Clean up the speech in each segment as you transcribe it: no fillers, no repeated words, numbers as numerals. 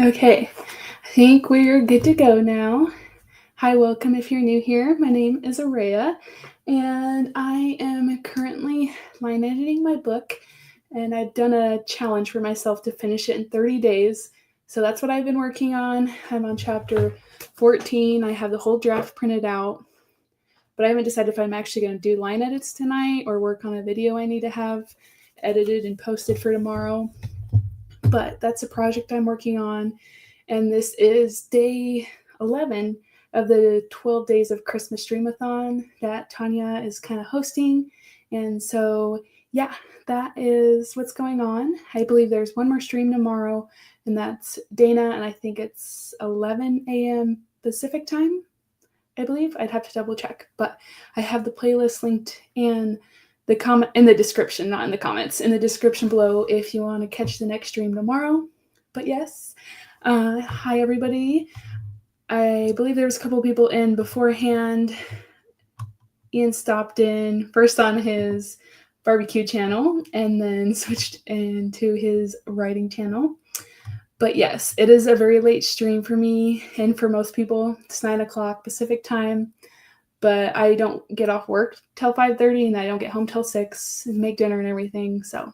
Okay, I think we're good to go now. Hi, welcome if you're new here. My name is Araya, and I am currently line editing my book, and I've done a challenge for myself to finish it in 30 days. So that's what I've been working on. I'm on chapter 14. I have the whole draft printed out, but I haven't decided if I'm actually going to do line edits tonight or work on a video I need to have edited and posted for tomorrow. But that's a project I'm working on. And this is day 11 of the 12 days of Christmas Streamathon that Tanya is kind of hosting. And so, yeah, that is what's going on. I believe there's one more stream tomorrow, and that's Dana, and I think it's 11 a.m. Pacific time, I believe. I'd have to double check, but I have the playlist linked in the comment in the description, not in the comments, in the description below if you want to catch the next stream tomorrow. But yes, hi everybody. I believe there was a couple people in beforehand. Ian stopped in first on his barbecue channel and then switched into his writing channel. But yes, it is a very late stream for me and for most people. It's 9 o'clock Pacific time. But I don't get off work till 5:30, and I don't get home till 6 and make dinner and everything. So,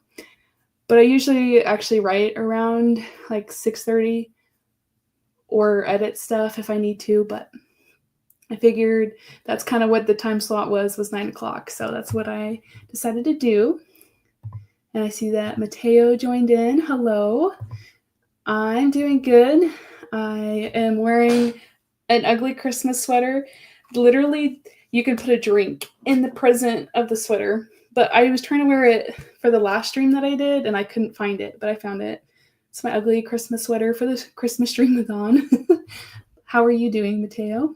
but I usually actually write around like 6:30 or edit stuff if I need to. But I figured that's kind of what the time slot was 9 o'clock. So that's what I decided to do. And I see that Mateo joined in. Hello. I'm doing good. I am wearing an ugly Christmas sweater. Literally, you can put a drink in the present of the sweater, but I was trying to wear it for the last stream that I did, and I couldn't find it, but I found it. It's my ugly Christmas sweater for the Christmas Streamathon. How are you doing, Mateo?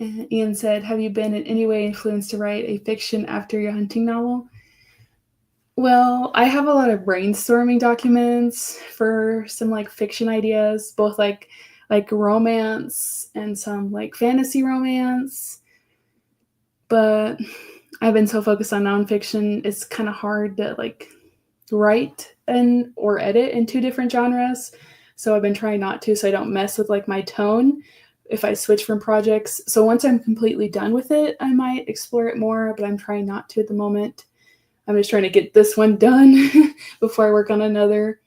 And Ian said, have you been in any way influenced to write a fiction after your hunting novel? Well, I have a lot of brainstorming documents for some like fiction ideas, both like romance and some like fantasy romance. But I've been so focused on nonfiction, it's kind of hard to like write and or edit in two different genres. So I've been trying not to, so I don't mess with like my tone if I switch from projects. So once I'm completely done with it, I might explore it more, but I'm trying not to at the moment. I'm just trying to get this one done before I work on another.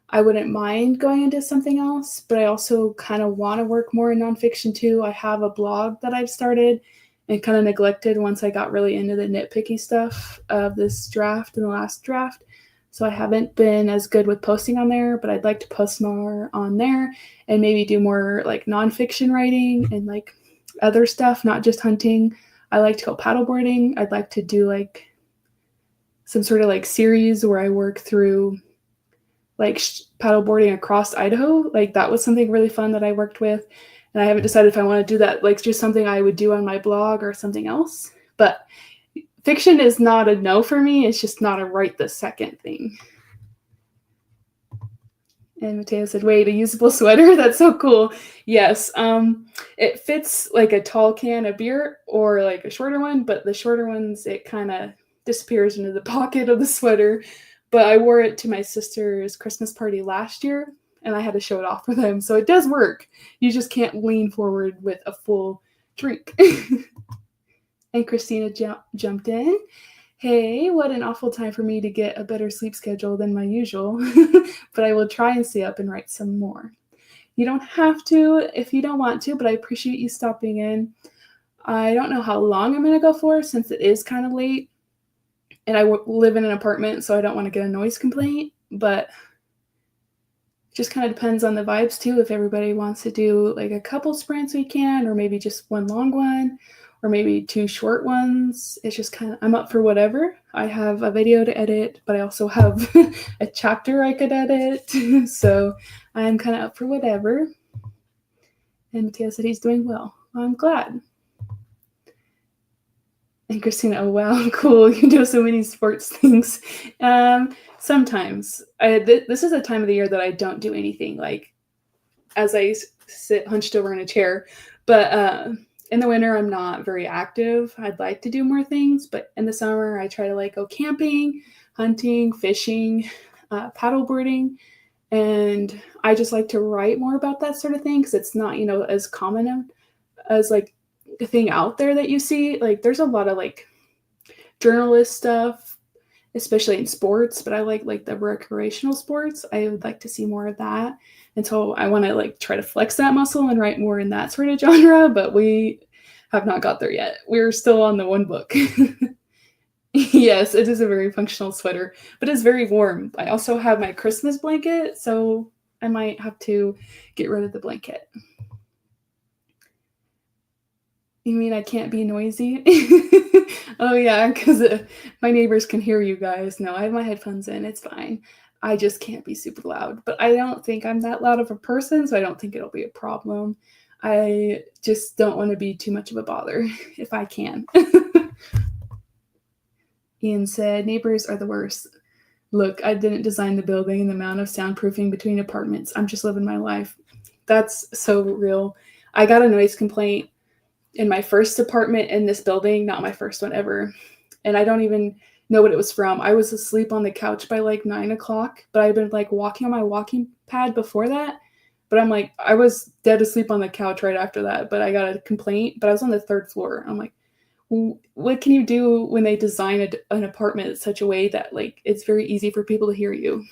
I wouldn't mind going into something else, but I also kind of want to work more in nonfiction too. I have a blog that I've started and kind of neglected once I got really into the nitpicky stuff of this draft and the last draft. So I haven't been as good with posting on there, but I'd like to post more on there and maybe do more like nonfiction writing and like other stuff, not just hunting. I like to go paddleboarding. I'd like to do like some sort of like series where I work through like paddleboarding across Idaho. Like that was something really fun that I worked with. And I haven't decided if I want to do that, like just something I would do on my blog or something else. But fiction is not a no for me. It's just not a right this second thing. And Mateo said, wait, a usable sweater? That's so cool. Yes. It fits like a tall can of beer or like a shorter one, but the shorter ones, it kind of disappears into the pocket of the sweater. But I wore it to my sister's Christmas party last year, and I had to show it off for them. So it does work. You just can't lean forward with a full drink. And Christina jumped in. Hey, what an awful time for me to get a better sleep schedule than my usual. But I will try and stay up and write some more. You don't have to if you don't want to, but I appreciate you stopping in. I don't know how long I'm going to go for since it is kind of late. And I live in an apartment, so I don't want to get a noise complaint, but it just kind of depends on the vibes too. If everybody wants to do like a couple sprints, we can, or maybe just one long one, or maybe two short ones. It's just kind of, I'm up for whatever. I have a video to edit, but I also have a chapter I could edit. So I'm kind of up for whatever. And Mateo said he's doing well. I'm glad. And Christina, oh wow, cool! You do so many sports things. Sometimes this is a time of the year that I don't do anything. Like as I sit hunched over in a chair, but in the winter I'm not very active. I'd like to do more things, but in the summer I try to like go camping, hunting, fishing, paddleboarding, And I just like to write more about that sort of thing because it's not, as common as like a thing out there that you see. Like there's a lot of like journalist stuff, especially in sports, but I like the recreational sports. I would like to see more of that. And so I want to like try to flex that muscle and write more in that sort of genre, but we have not got there yet. We're still on the one book. Yes, it is a very functional sweater, but it's very warm. I also have my Christmas blanket, so I might have to get rid of the blanket. You mean I can't be noisy? Oh, yeah, because my neighbors can hear you guys. No, I have my headphones in. It's fine. I just can't be super loud. But I don't think I'm that loud of a person, so I don't think it'll be a problem. I just don't want to be too much of a bother if I can. Ian said, neighbors are the worst. Look, I didn't design the building and the amount of soundproofing between apartments. I'm just living my life. That's so real. I got a noise complaint in my first apartment in this building, not my first one ever. And I don't even know what it was from. I was asleep on the couch by like 9 o'clock, but I'd been like walking on my walking pad before that. But I'm like, I was dead asleep on the couch right after that, but I got a complaint, but I was on the 3rd floor. I'm like, what can you do when they design an apartment in such a way that like it's very easy for people to hear you?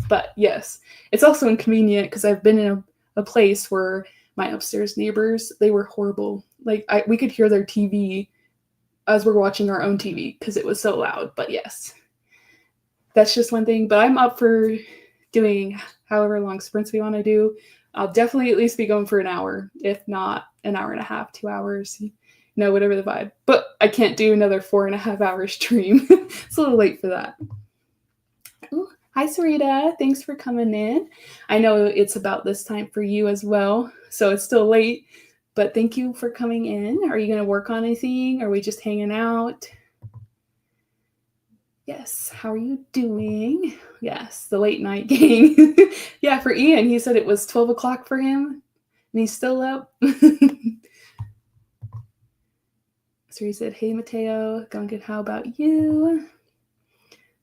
But yes, it's also inconvenient because I've been in a place where my upstairs neighbors, they were horrible. Like we could hear their TV as we're watching our own TV because it was so loud. But yes, that's just one thing. But I'm up for doing however long sprints we want to do. I'll definitely at least be going for an hour, if not an hour and a half, 2 hours. Whatever the vibe. But I can't do another 4.5 hour stream. It's a little late for that. Ooh, hi, Sarita. Thanks for coming in. I know it's about this time for you as well, so it's still late, but thank you for coming in. Are you going to work on anything? Are we just hanging out? Yes. How are you doing? Yes, the late night gang. Yeah, for Ian, he said it was 12 o'clock for him, and he's still up. So he said, hey, Mateo, going good. How about you?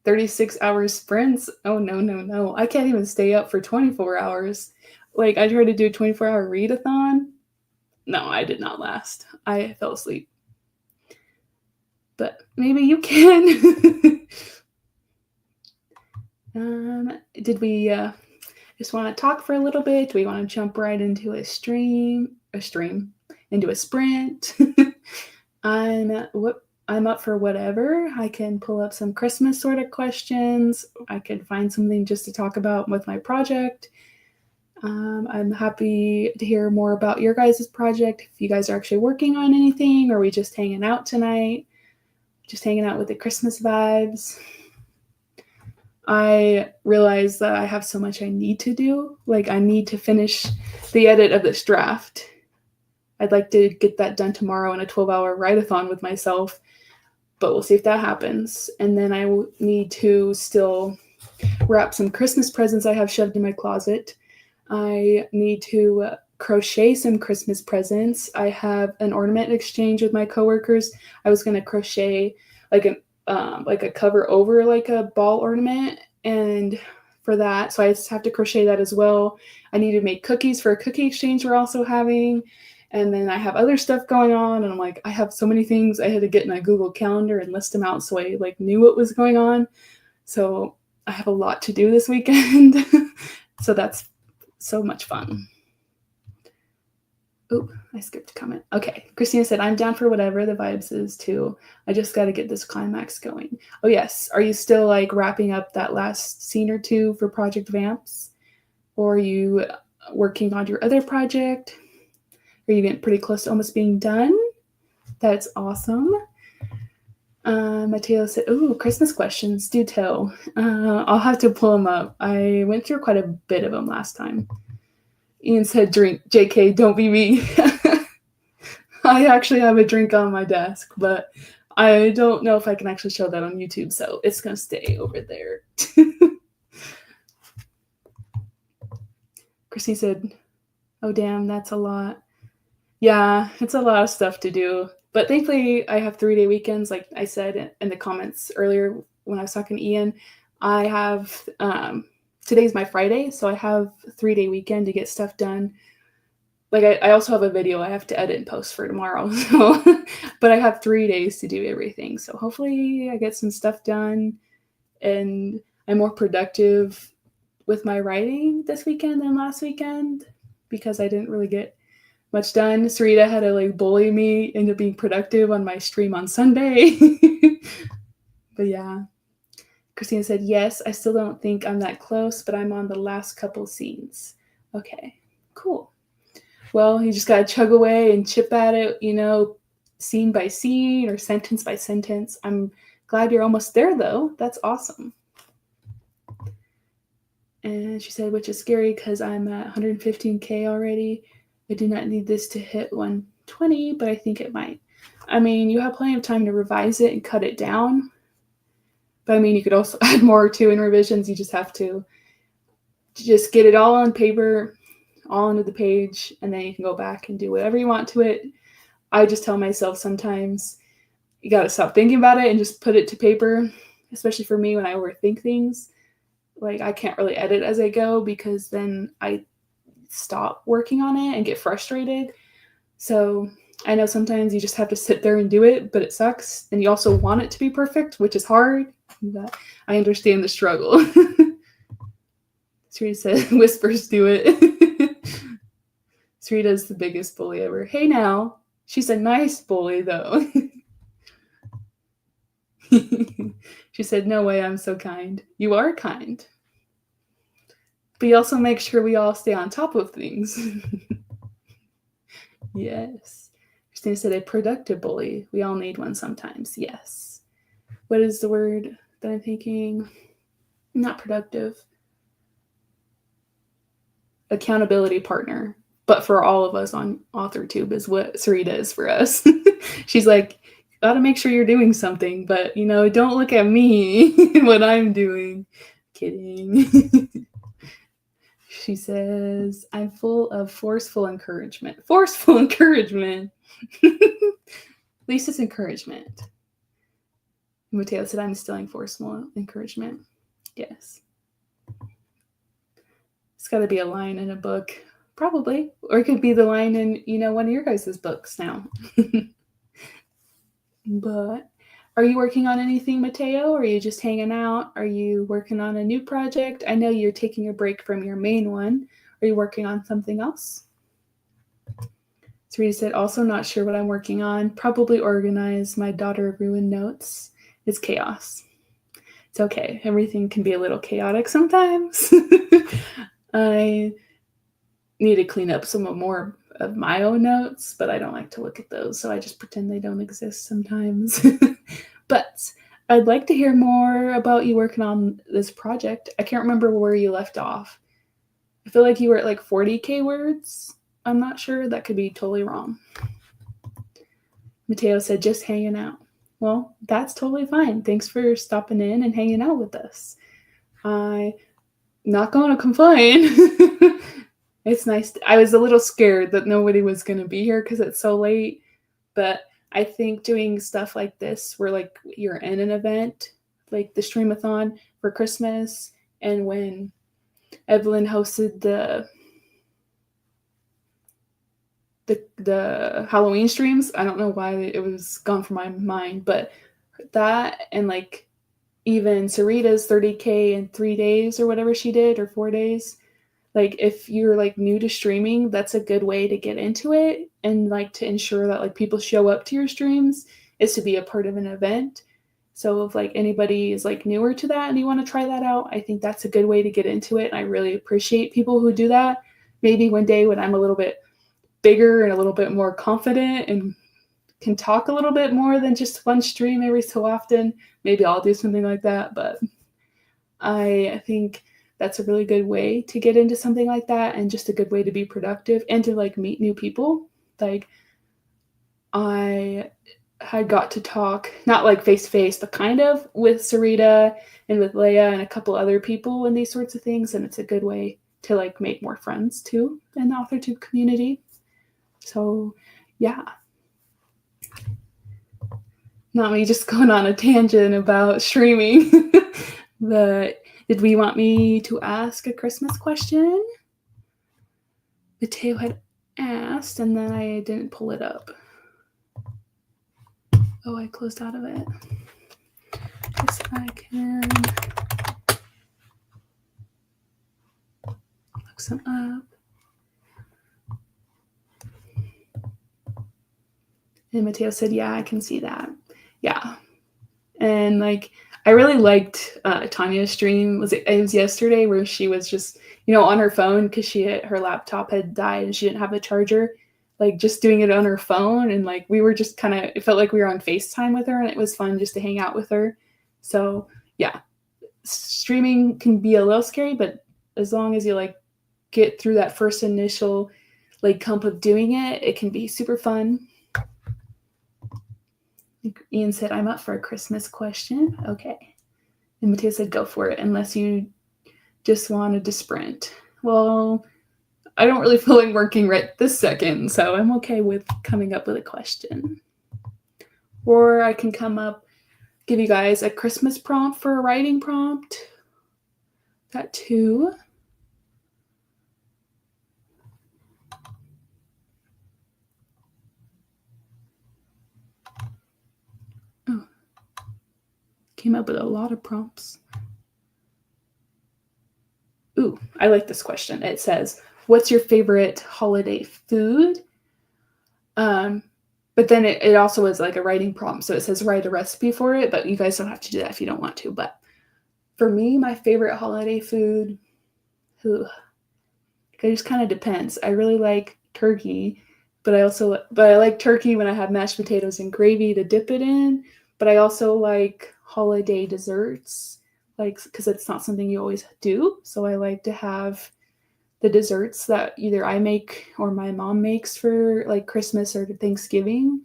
36 hour sprints? Oh, no. I can't even stay up for 24 hours. Like, I tried to do a 24-hour readathon. No, I did not last. I fell asleep. But maybe you can. Did we just want to talk for a little bit? Do we want to jump right into into a sprint? I'm up for whatever. I can pull up some Christmas sort of questions. I could find something just to talk about with my project. I'm happy to hear more about your guys' project. If you guys are actually working on anything, or are we just hanging out tonight? Just hanging out with the Christmas vibes. I realize that I have so much I need to do. Like, I need to finish the edit of this draft. I'd like to get that done tomorrow in a 12-hour write-a-thon with myself, but we'll see if that happens. And then I will need to still wrap some Christmas presents I have shoved in my closet. I need to crochet some Christmas presents. I have an ornament exchange with my coworkers. I was going to crochet like a cover over like a ball ornament, and for that, so I just have to crochet that as well. I need to make cookies for a cookie exchange we're also having. And then I have other stuff going on, and I'm like, I have so many things. I had to get in a Google Calendar and list them out so I like knew what was going on. So I have a lot to do this weekend. So that's so much fun. Oh, I skipped a comment. Okay, Christina said, I'm down for whatever the vibes is too. I just got to get this climax going. Oh yes, are you still like wrapping up that last scene or two for Project Vamps? Or are you working on your other project? Are you getting pretty close to almost being done? That's awesome. Mateo said, ooh, Christmas questions, do tell. I'll have to pull them up. I went through quite a bit of them last time. Ian said, drink. JK, don't be me. I actually have a drink on my desk, but I don't know if I can actually show that on YouTube, so it's going to stay over there. Christine said, oh, damn, that's a lot. Yeah, it's a lot of stuff to do. But thankfully, I have 3-day weekends. Like I said in the comments earlier when I was talking to Ian, I have today's my Friday, so I have a 3-day weekend to get stuff done. Like I also have a video I have to edit and post for tomorrow, so but I have 3 days to do everything. So hopefully I get some stuff done and I'm more productive with my writing this weekend than last weekend because I didn't really get much done. Sarita had to like bully me into being productive on my stream on Sunday. But yeah. Christina said, yes, I still don't think I'm that close, but I'm on the last couple scenes. Okay, cool. Well, you just got to chug away and chip at it, scene by scene or sentence by sentence. I'm glad you're almost there, though. That's awesome. And she said, which is scary because I'm at 115K already. I do not need this to hit 120, but I think it might. I mean, you have plenty of time to revise it and cut it down. But I mean, you could also add more too in revisions. You just have to just get it all on paper, all onto the page, and then you can go back and do whatever you want to it. I just tell myself sometimes you got to stop thinking about it and just put it to paper, especially for me when I overthink things. Like I can't really edit as I go because then I stop working on it and get frustrated. So I know sometimes you just have to sit there and do it, but it sucks. And you also want it to be perfect, which is hard. But I understand the struggle. Sarita said, whispers do it. Sarita's the biggest bully ever. Hey now. She's a nice bully though. She said, no way, I'm so kind. You are kind. But you also make sure we all stay on top of things. Yes. Christina said, a productive bully. We all need one sometimes. Yes. What is the word that I'm thinking? Not productive. Accountability partner. But for all of us on AuthorTube is what Sarita is for us. She's like, gotta make sure you're doing something, but don't look at me what I'm doing. Kidding. She says, I'm full of forceful encouragement. Forceful encouragement. At least it's encouragement. Mateo said, I'm instilling forceful encouragement. Yes. It's got to be a line in a book. Probably. Or it could be the line in, one of your guys' books now. But are you working on anything, Mateo? Or are you just hanging out? Are you working on a new project? I know you're taking a break from your main one. Are you working on something else? Sarita said, also not sure what I'm working on. Probably organize. My daughter ruined notes. It's chaos. It's okay. Everything can be a little chaotic sometimes. I need to clean up some more of my own notes, but I don't like to look at those, so I just pretend they don't exist sometimes. But I'd like to hear more about you working on this project. I can't remember where you left off. I feel like you were at like 40K words. I'm not sure. That could be totally wrong. Mateo said, just hanging out. Well, that's totally fine. Thanks for stopping in and hanging out with us. I'm not going to complain. It's nice. I was a little scared that nobody was going to be here because it's so late. But I think doing stuff like this where like you're in an event, like the Streamathon for Christmas, and when Evelyn hosted the Halloween streams, I don't know why it was gone from my mind, but that and like even Sarita's 30K in 3 days or whatever she did, or 4 days. Like if you're like new to streaming, that's a good way to get into it and like to ensure that like people show up to your streams is to be a part of an event. So if like anybody is like newer to that and you want to try that out, I think that's a good way to get into it. And I really appreciate people who do that. Maybe one day when I'm a little bit bigger and a little bit more confident and can talk a little bit more than just one stream every so often, maybe I'll do something like that. But I think that's a really good way to get into something like that, and just a good way to be productive and to like meet new people. Like I had got to talk, not like face to face, but kind of with Sarita and with Leia and a couple other people and these sorts of things. And it's a good way to like make more friends too in the AuthorTube community. So yeah. Not me just going on a tangent about streaming. But Did we want me to ask a Christmas question? Mateo had asked, and then I didn't pull it up. Oh, I closed out of it. Guess I can look some up. And Mateo said, yeah, I can see that. Yeah. And like, I really liked Tanya's stream. It was yesterday where she was just, on her phone because her laptop had died and she didn't have a charger, like just doing it on her phone. And like, we were just it felt like we were on FaceTime with her, and it was fun just to hang out with her. So yeah, streaming can be a little scary, but as long as you like get through that first initial like hump of doing it, it can be super fun. Ian said, I'm up for a Christmas question. Okay. And Mateo said, go for it, unless you just wanted to sprint. Well, I don't really feel like working right this second, so I'm okay with coming up with a question. Or I can give you guys a Christmas prompt for a writing prompt. Got two. Oh, came up with a lot of prompts. Ooh, I like this question. It says, what's your favorite holiday food? But then it also is like a writing prompt. So it says write a recipe for it, but you guys don't have to do that if you don't want to. But for me, my favorite holiday food, it just kind of depends. I really like turkey, but I like turkey when I have mashed potatoes and gravy to dip it in. But I also like holiday desserts, like, because it's not something you always do. So I like to have the desserts that either I make or my mom makes for like Christmas or Thanksgiving.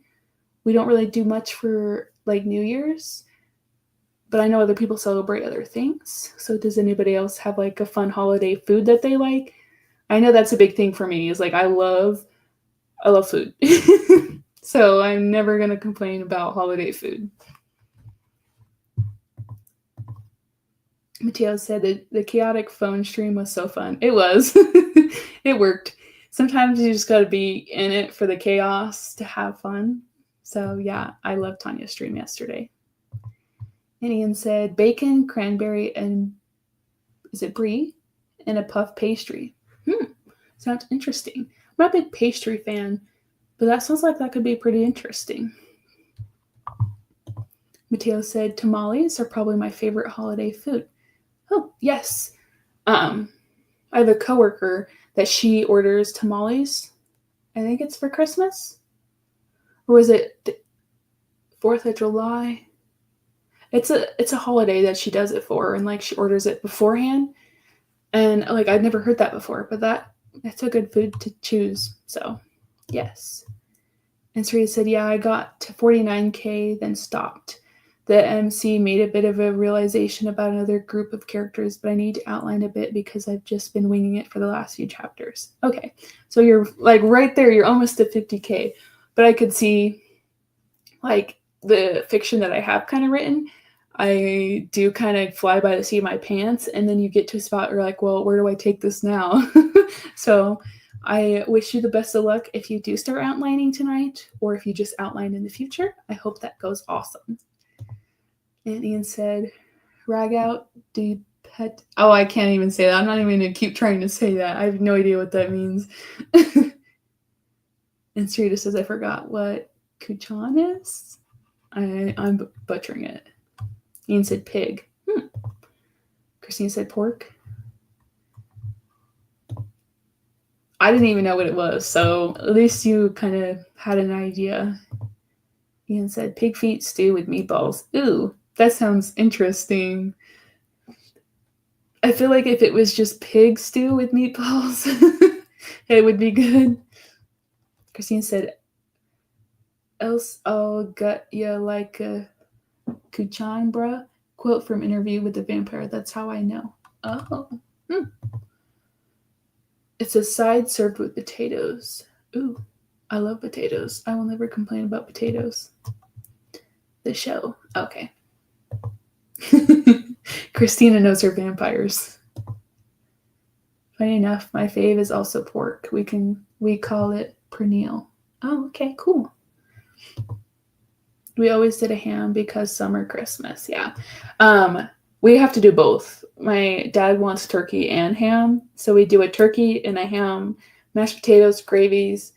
We don't really do much for like New Year's, but I know other people celebrate other things. So does anybody else have like a fun holiday food that they like? I know that's a big thing for me, is like I love food. So I'm never going to complain about holiday food. Mateo said that the chaotic phone stream was so fun. It was. It worked. Sometimes you just got to be in it for the chaos to have fun. So yeah, I loved Tanya's stream yesterday. And Ian said bacon, cranberry, and is it brie? And a puff pastry. Sounds interesting. I'm not a big pastry fan, but that sounds like that could be pretty interesting. Mateo said tamales are probably my favorite holiday food. Oh, yes. I have a coworker that she orders tamales. I think it's for Christmas. Or was it 4th of July? It's a holiday that she does it for, and like she orders it beforehand. And like I'd never heard that before, but that's a good food to choose. So, yes. And Sarita said, yeah, I got to 49K, then stopped. The MC made a bit of a realization about another group of characters, but I need to outline a bit because I've just been winging it for the last few chapters. Okay, so you're like right there. You're almost at 50K. But I could see like the fiction that I have kind of written, I do kind of fly by the seat of my pants, and then you get to a spot where you're like, well, where do I take this now? So I wish you the best of luck if you do start outlining tonight, or if you just outline in the future. I hope that goes awesome. And Ian said, rag out, pet. Oh, I can't even say that. I'm not even going to keep trying to say that. I have no idea what that means. And Sarita says, I forgot what kuchan is. I'm butchering it. Ian said pig. Christine said pork. I didn't even know what it was, so at least you kind of had an idea. Ian said pig feet stew with meatballs. Ooh, that sounds interesting. I feel like if it was just pig stew with meatballs, it would be good. Christine said, else I'll gut ya like a kuchan, bruh. Quote from Interview with the Vampire. That's how I know. Oh. It's a side served with potatoes. Ooh, I love potatoes. I will never complain about potatoes. The show. Okay. Christina knows her vampires. Funny enough, my fave is also pork. We call it pernil. Oh, okay, cool. We always did a ham because summer Christmas. Yeah. We have to do both. My dad wants turkey and ham, so we do a turkey and a ham, mashed potatoes, gravies,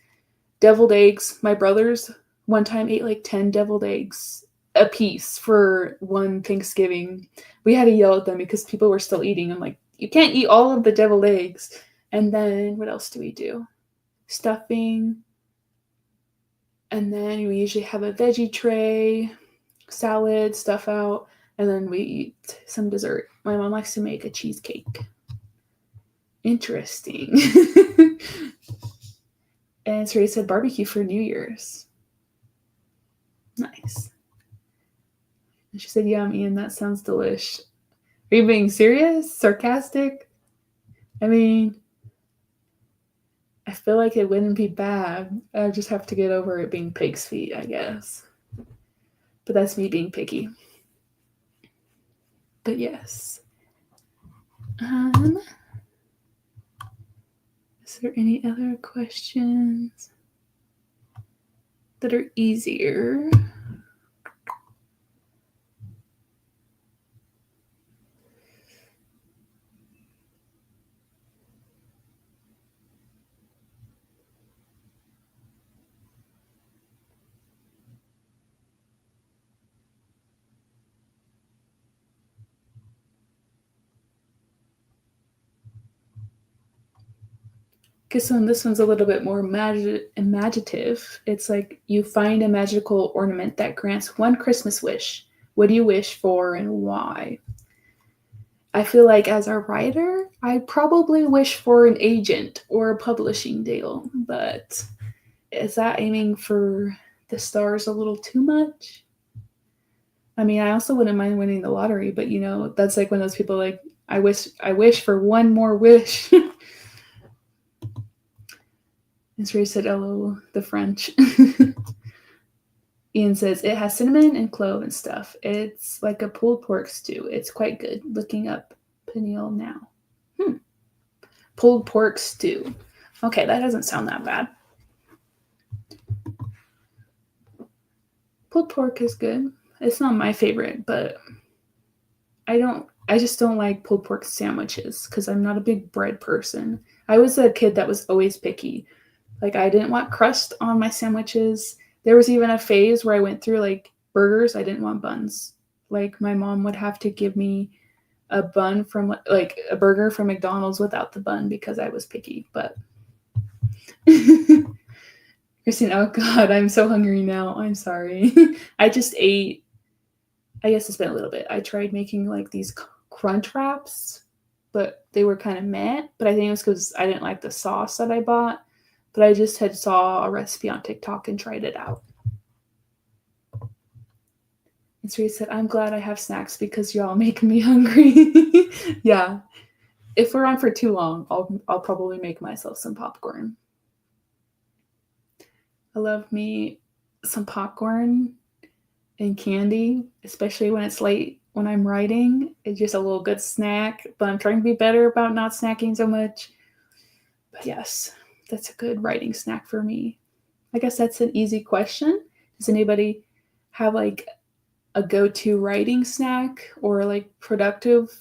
deviled eggs. My brothers one time ate like 10 deviled eggs a piece for one Thanksgiving. We had to yell at them because people were still eating. I'm like, you can't eat all of the deviled eggs. And then what else do we do? Stuffing. And then we usually have a veggie tray, salad, stuff out, and then we eat some dessert. My mom likes to make a cheesecake. Interesting. And Sari said barbecue for New Year's. Nice. And she said, yum, Ian, that sounds delish. Are you being serious? Sarcastic? I mean, I feel like it wouldn't be bad. I just have to get over it being pig's feet, I guess. But that's me being picky. But yes. Is there any other questions that are easier? This one's a little bit more imaginative. It's like you find a magical ornament that grants one Christmas wish. What do you wish for and why? I feel like as a writer, I probably wish for an agent or a publishing deal, but is that aiming for the stars a little too much? I mean, I also wouldn't mind winning the lottery, but that's like when those people like, I wish for one more wish. And Sri said, "Hello, the French." Ian says, it has cinnamon and clove and stuff. It's like a pulled pork stew. It's quite good. Looking up pineal now. Pulled pork stew. Okay, that doesn't sound that bad. Pulled pork is good. It's not my favorite, but I just don't like pulled pork sandwiches because I'm not a big bread person. I was a kid that was always picky. Like, I didn't want crust on my sandwiches. There was even a phase where I went through, like, burgers. I didn't want buns. Like, my mom would have to give me a bun from, like, a burger from McDonald's without the bun because I was picky. But Christine, oh, God, I'm so hungry now. I'm sorry. I just ate, I guess it's been a little bit. I tried making, like, these crunch wraps, but they were kind of meh. But I think it was because I didn't like the sauce that I bought. But I just had saw a recipe on TikTok and tried it out. And Sri said, I'm glad I have snacks because y'all make me hungry. Yeah. If we're on for too long, I'll probably make myself some popcorn. I love me some popcorn and candy, especially when it's late when I'm writing. It's just a little good snack, but I'm trying to be better about not snacking so much. But yes. That's a good writing snack for me. I guess that's an easy question. Does anybody have like a go-to writing snack or like productive,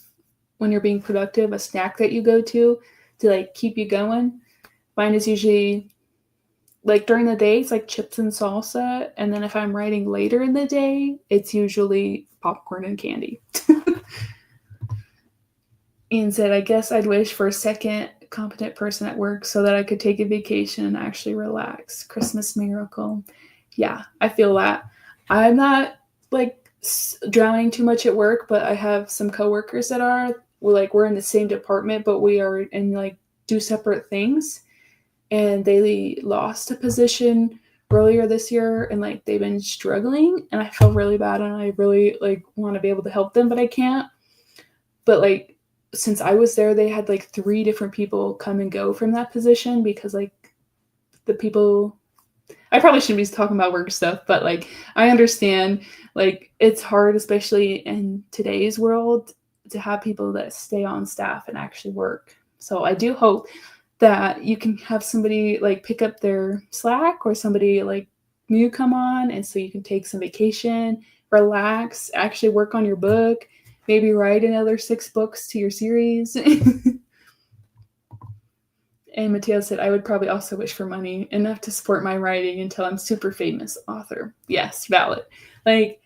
when you're being productive, a snack that you go to like keep you going? Mine is usually like during the day, it's like chips and salsa. And then if I'm writing later in the day, it's usually popcorn and candy. Ian said, I guess I'd wish for a second competent person at work so that I could take a vacation and actually relax. Christmas miracle. Yeah, I feel that. I'm not like drowning too much at work, but I have some coworkers that are. We're in the same department, but we are in like do separate things. And they lost a position earlier this year, and like they've been struggling, and I feel really bad, and I really like want to be able to help them, but I can't. But like, since I was there, they had like 3 different people come and go from that position because like the people, I probably shouldn't be talking about work stuff, but like I understand like it's hard, especially in today's world, to have people that stay on staff and actually work. So I do hope that you can have somebody like pick up their slack, or somebody like new come on, and so you can take some vacation, relax, actually work on your book, maybe write another 6 books to your series. And Mateo said, I would probably also wish for money enough to support my writing until I'm super famous author. Yes, valid. Like,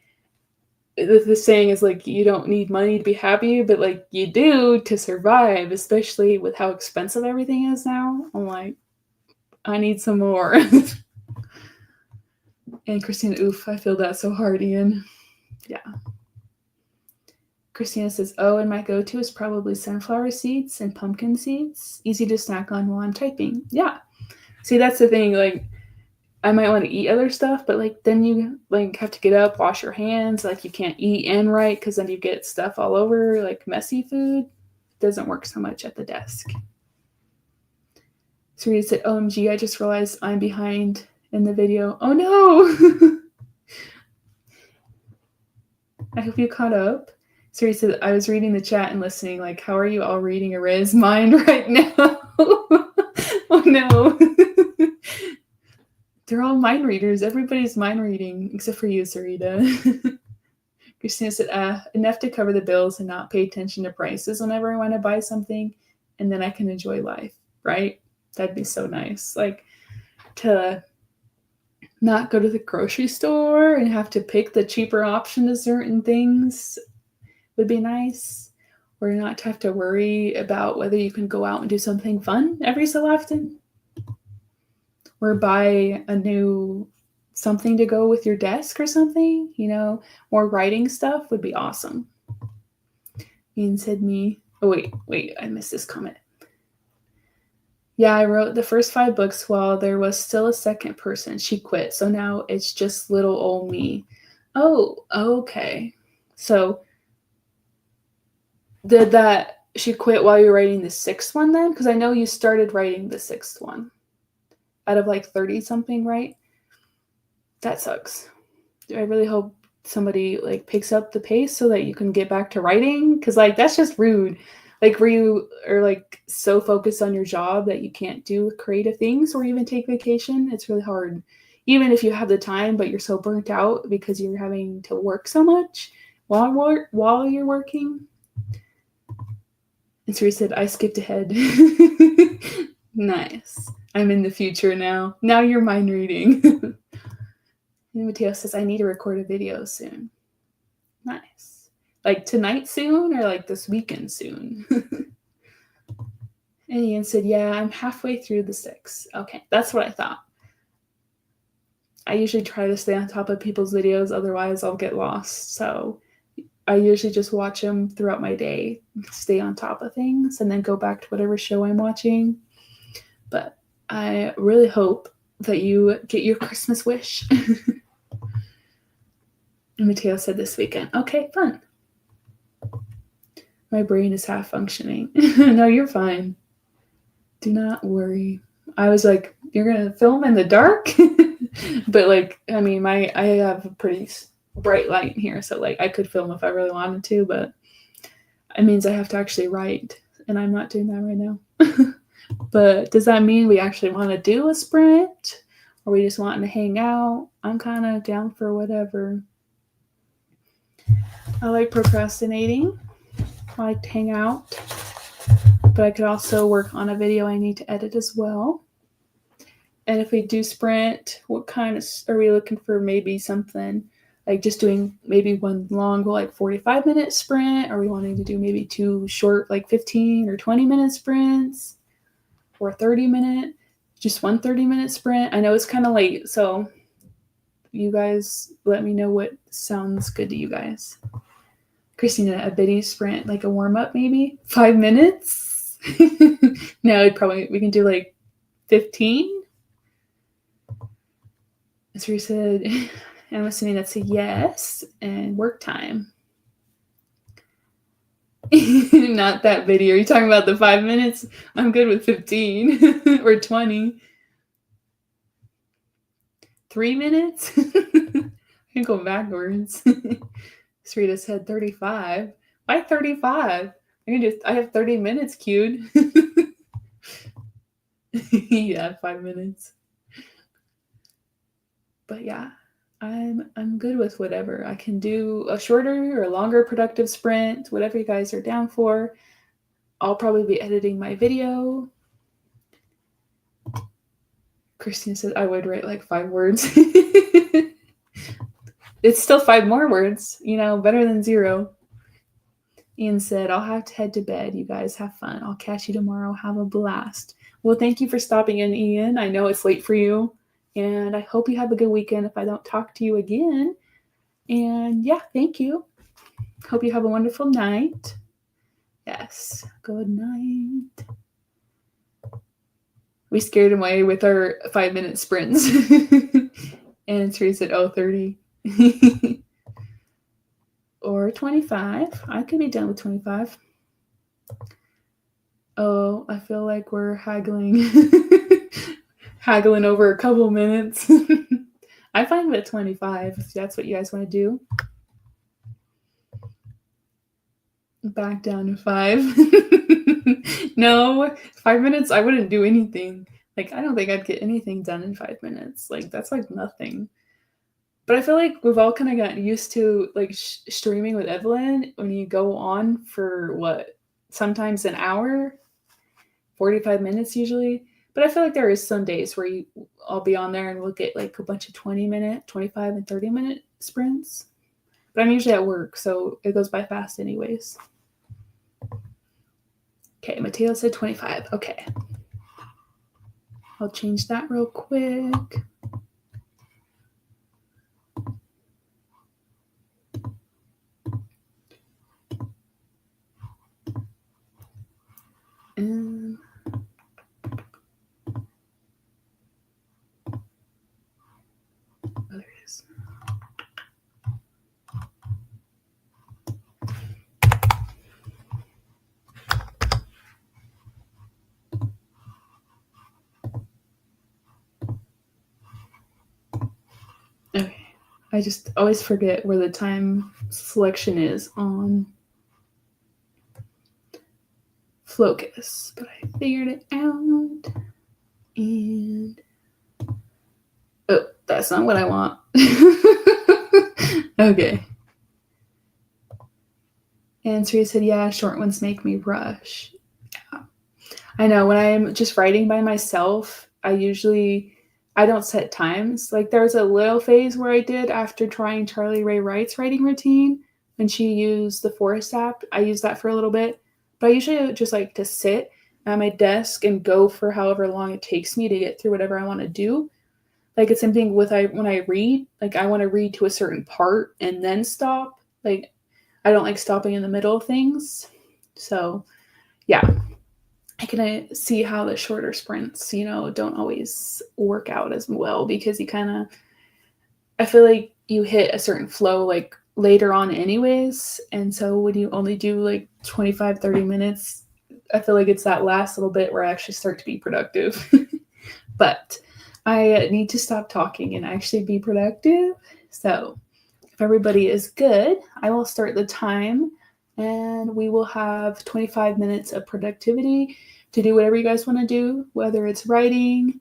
the saying is like, you don't need money to be happy, but like you do to survive, especially with how expensive everything is now. I'm like, I need some more. And Christina, oof, I feel that so hard, Ian. Yeah. Christina says, oh, and my go-to is probably sunflower seeds and pumpkin seeds. Easy to snack on while I'm typing. Yeah. See, that's the thing. Like, I might want to eat other stuff, but like then you like have to get up, wash your hands. Like you can't eat and write because then you get stuff all over, like messy food. Doesn't work so much at the desk. Sarita said, OMG, I just realized I'm behind in the video. Oh no! I hope you caught up. Sarita said, I was reading the chat and listening. Like, how are you all reading Araya's mind right now? Oh no. They're all mind readers. Everybody's mind reading, except for you, Sarita. Christina said, enough to cover the bills and not pay attention to prices whenever I want to buy something, and then I can enjoy life, right? That'd be so nice. Like, to not go to the grocery store and have to pick the cheaper option to certain things would be nice. Or not to have to worry about whether you can go out and do something fun every so often. Or buy a new something to go with your desk or something, you know, more writing stuff would be awesome. Ian said me, oh wait, I missed this comment. Yeah, I wrote the first 5 books while there was still a second person. She quit, so now it's just little old me. Oh, okay. So did that, she quit while you were writing the 6th one then? Because I know you started writing the 6th one out of like 30 something, right? That sucks. I really hope somebody like picks up the pace so that you can get back to writing, because like that's just rude. Like, where you are like so focused on your job that you can't do creative things or even take vacation. It's really hard, even if you have the time, but you're so burnt out because you're having to work so much while you're working. And Siri said, I skipped ahead. Nice. I'm in the future now. Now you're mind reading. And Mateo says, I need to record a video soon. Nice. Like tonight soon, or like this weekend soon? And Ian said, yeah, I'm halfway through the 6. Okay, that's what I thought. I usually try to stay on top of people's videos, otherwise I'll get lost. So I usually just watch them throughout my day, stay on top of things, and then go back to whatever show I'm watching. But I really hope that you get your Christmas wish. Mateo said this weekend. Okay, fun. My brain is half functioning. No, you're fine. Do not worry. I was like, you're going to film in the dark? But like, I mean, I have a pretty bright light here, so like I could film if I really wanted to, but it means I have to actually write, and I'm not doing that right now. But does that mean we actually want to do a sprint, or we just want to hang out? I'm kind of down for whatever. I like procrastinating. I like to hang out, but I could also work on a video I need to edit as well. And if we do sprint, what kind of are we looking for? Maybe something like just doing maybe one long, like 45-minute sprint, or we wanting to do maybe 2 short, like 15 or 20-minute sprints, or 30-minute, just one 30-minute sprint. I know it's kind of late, so you guys let me know what sounds good to you guys. Christina, a bitty sprint, like a warm-up maybe? 5 minutes? No, we can do like 15. Siri said, I'm assuming that's a yes, and work time. Not that video. Are you talking about the 5 minutes? I'm good with 15 or 20. 3 minutes? I can go backwards. Sarita said 35. Why 35? I have 30 minutes queued. Yeah, 5 minutes. But yeah, I'm good with whatever. I can do a shorter or longer productive sprint, whatever you guys are down for. I'll probably be editing my video. Christina said I would write like 5 words. It's still 5 more words, better than 0. Ian said, I'll have to head to bed. You guys have fun. I'll catch you tomorrow. Have a blast. Well, thank you for stopping in, Ian. I know it's late for you. And I hope you have a good weekend if I don't talk to you again. And yeah, thank you. Hope you have a wonderful night. Yes, good night. We scared him away with our 5-minute sprints. And Teresa said, 30. Or 25. I could be done with 25. Oh, I feel like we're haggling. Haggling over a couple minutes. I find it at 25 if that's what you guys want to do. Back down to 5. No, 5 minutes, I wouldn't do anything. Like, I don't think I'd get anything done in 5 minutes. Like, that's like nothing. But I feel like we've all kind of gotten used to like streaming with Evelyn when you go on for what? Sometimes an hour, 45 minutes usually. But I feel like there is some days where I'll be on there and we'll get like a bunch of 20-minute, 25 and 30-minute sprints. But I'm usually at work, so it goes by fast anyways. Okay, Mateo said 25. Okay. I'll change that real quick. And there it is. Okay. I just always forget where the time selection is on Flocus, but I figured it out. And oh, that's not what I want. Okay. And Teresa said, yeah, short ones make me rush. Yeah. I know when I'm just writing by myself, I don't set times. Like there was a little phase where I did after trying Charlie Ray Wright's writing routine when she used the Forest app. I used that for a little bit, but I usually just like to sit at my desk and go for however long it takes me to get through whatever I want to do. Like it's something with when I read, like I want to read to a certain part and then stop. Like I don't like stopping in the middle of things. So yeah, I can see how the shorter sprints, don't always work out as well because I feel like you hit a certain flow like later on anyways. And so when you only do like 25, 30 minutes, I feel like it's that last little bit where I actually start to be productive. But I need to stop talking and actually be productive. So if everybody is good, I will start the time and we will have 25 minutes of productivity to do whatever you guys want to do, whether it's writing,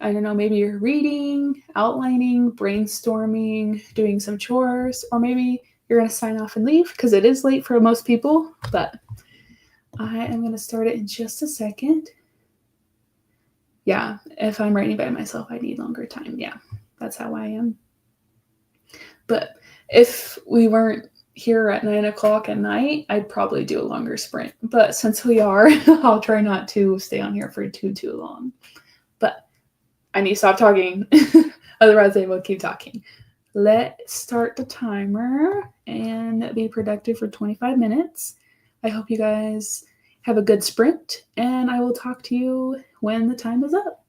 I don't know, maybe you're reading, outlining, brainstorming, doing some chores, or maybe you're going to sign off and leave because it is late for most people, but I am going to start it in just a second. Yeah, if I'm writing by myself, I need longer time. Yeah, that's how I am. But if we weren't here at 9 o'clock at night, I'd probably do a longer sprint. But since we are, I'll try not to stay on here for too long. But I need to stop talking. Otherwise, I will keep talking. Let's start the timer and be productive for 25 minutes. I hope you guys have a good sprint, and I will talk to you when the time is up.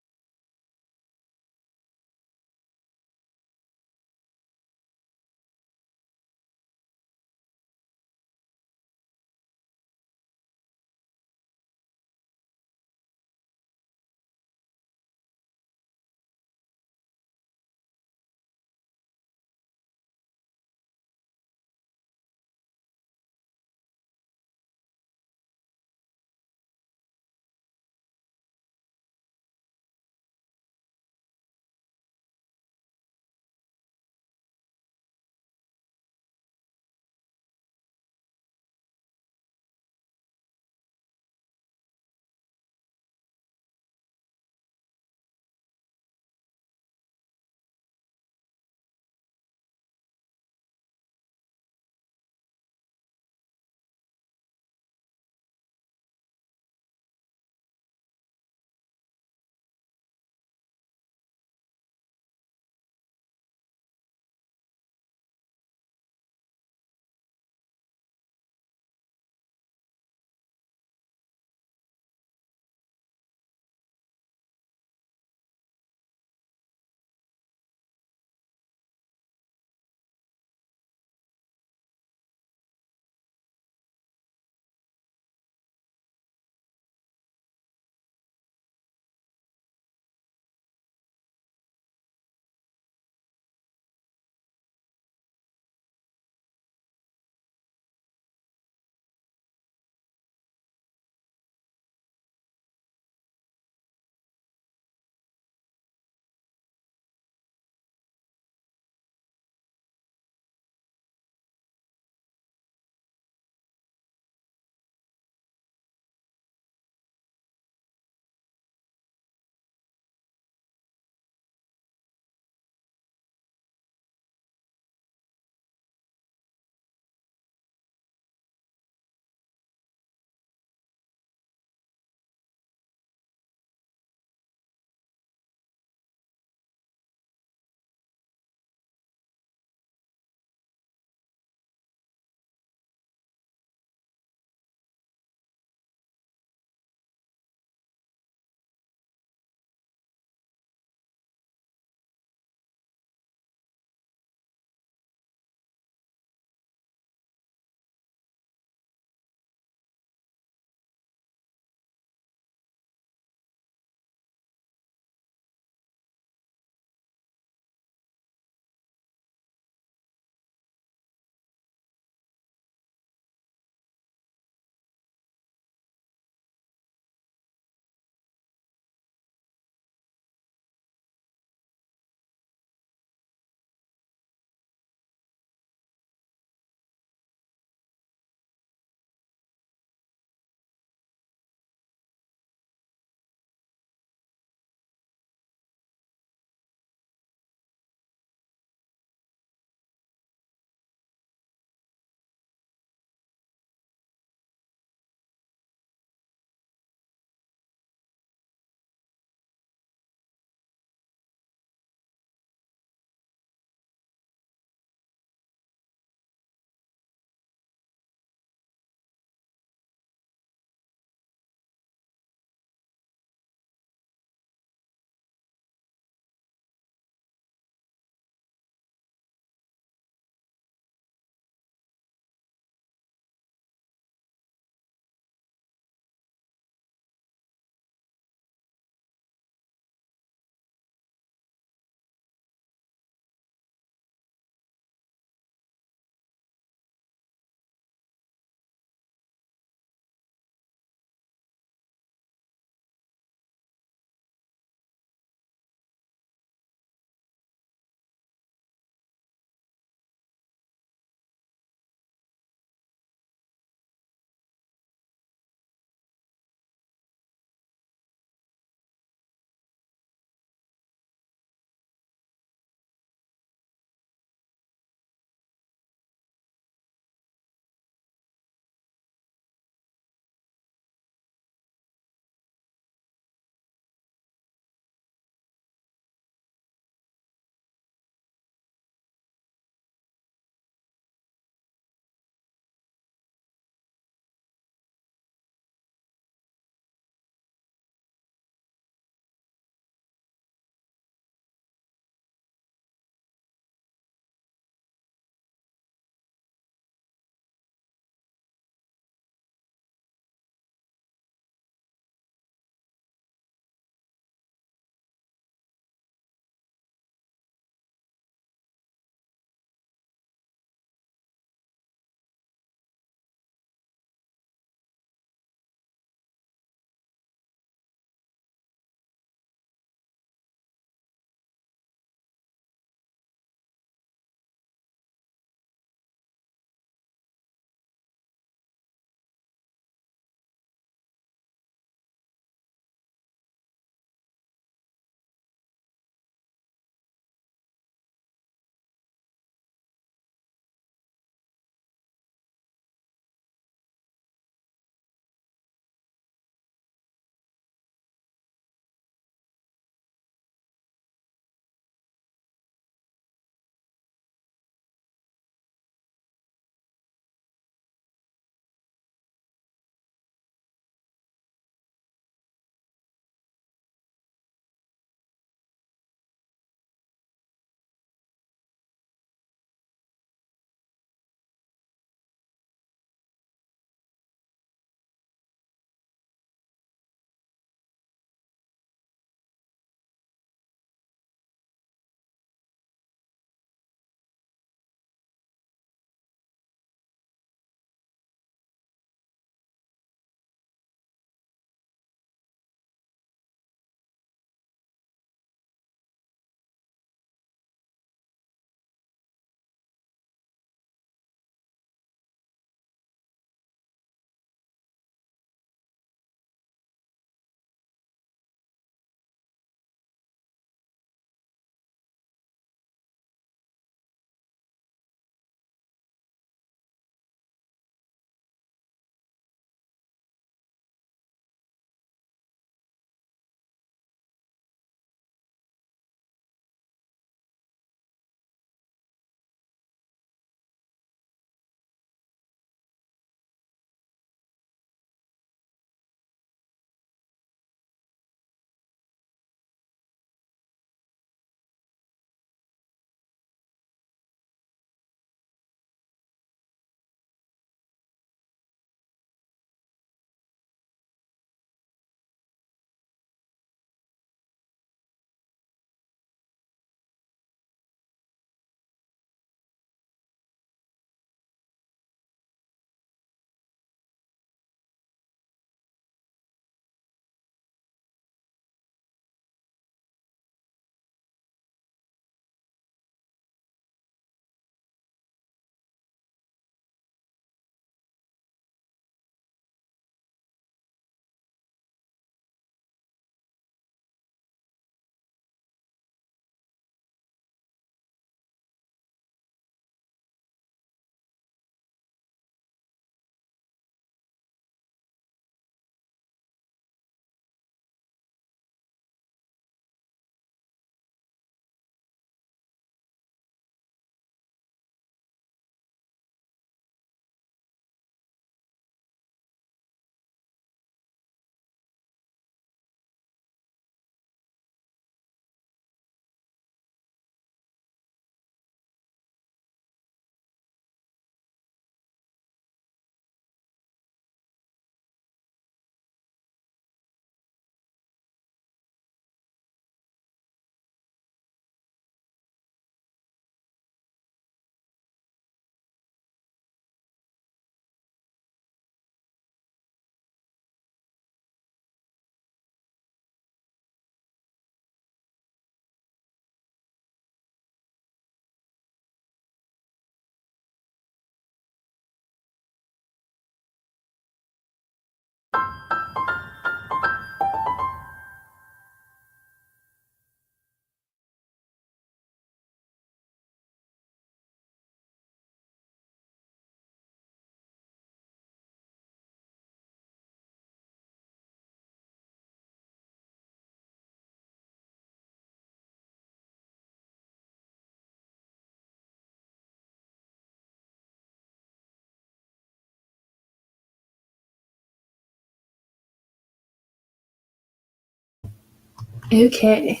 Okay.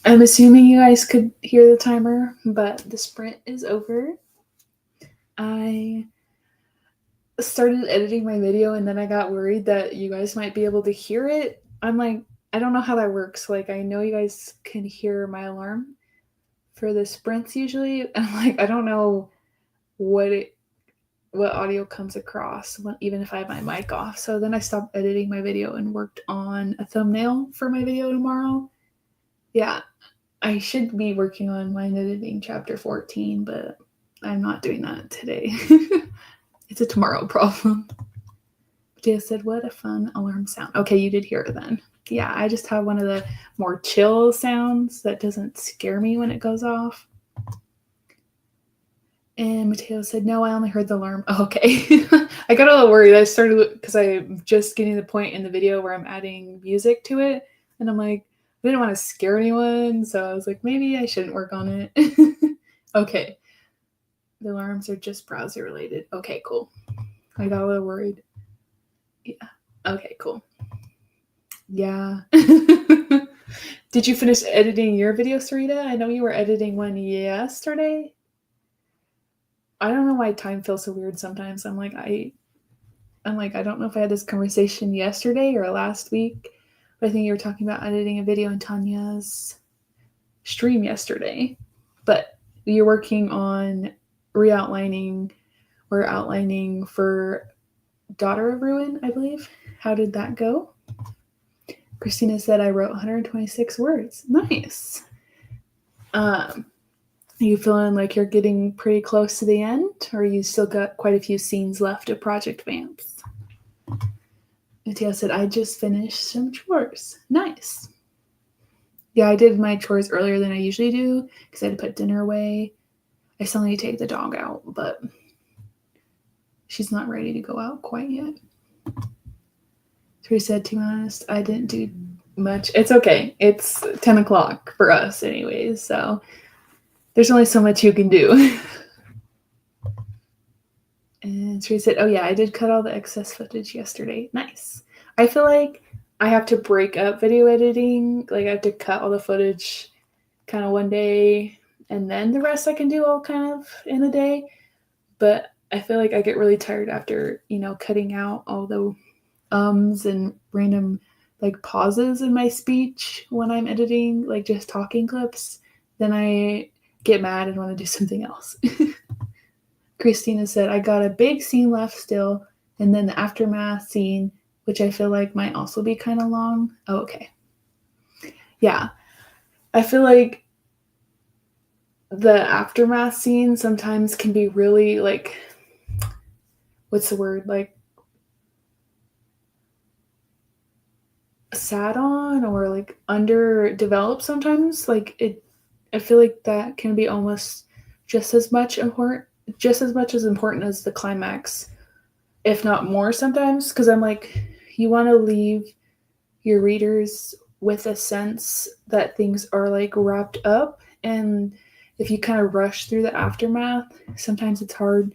I'm assuming you guys could hear the timer, but the sprint is over. I started editing my video and then I got worried that you guys might be able to hear it. I'm like, I don't know how that works. Like, I know you guys can hear my alarm for the sprints usually. I'm like, I don't know what audio comes across even if I have my mic off. So then I stopped editing my video and worked on a thumbnail for my video tomorrow. Yeah, I should be working on mine editing chapter 14, but I'm not doing that today. It's a tomorrow problem. Dia said, what a fun alarm sound. Okay, you did hear it then. Yeah, I just have one of the more chill sounds that doesn't scare me when it goes off. And Mateo said, no, I only heard the alarm. Oh, okay. I got a little worried. I started because I'm just getting to the point in the video where I'm adding music to it. And I'm like, I didn't want to scare anyone. So I was like, maybe I shouldn't work on it. Okay. The alarms are just browser related. Okay, cool. I got a little worried. Yeah. Okay, cool. Yeah. Did you finish editing your video, Sarita? I know you were editing one yesterday. I don't know why time feels so weird sometimes. I'm like, I don't know if I had this conversation yesterday or last week, but I think you were talking about editing a video in Tanya's stream yesterday. But you're working on re-outlining or outlining for Daughter of Ruin, I believe. How did that go? Christina said I wrote 126 words. Nice. Are you feeling like you're getting pretty close to the end, or you still got quite a few scenes left of Project Vamps? Mateo said, I just finished some chores. Nice. Yeah, I did my chores earlier than I usually do because I had to put dinner away. I still need to take the dog out, but she's not ready to go out quite yet. So he said, to be honest, I didn't do much. It's okay. It's 10 o'clock for us anyways, so there's only so much you can do. And Sri said, oh yeah, I did cut all the excess footage yesterday. Nice. I feel like I have to break up video editing. Like I have to cut all the footage kind of one day and then the rest I can do all kind of in a day. But I feel like I get really tired after, cutting out all the ums and random like pauses in my speech when I'm editing, like just talking clips. Then I get mad and want to do something else. Christina said, I got a big scene left still, and then the aftermath scene, which I feel like might also be kind of long. Oh, okay. Yeah. I feel like the aftermath scene sometimes can be really like, what's the word? Like sat on or like underdeveloped sometimes. Like I feel like that can be almost just as much as important as the climax, if not more sometimes, because I'm like, you want to leave your readers with a sense that things are like wrapped up, and if you kind of rush through the aftermath, sometimes it's hard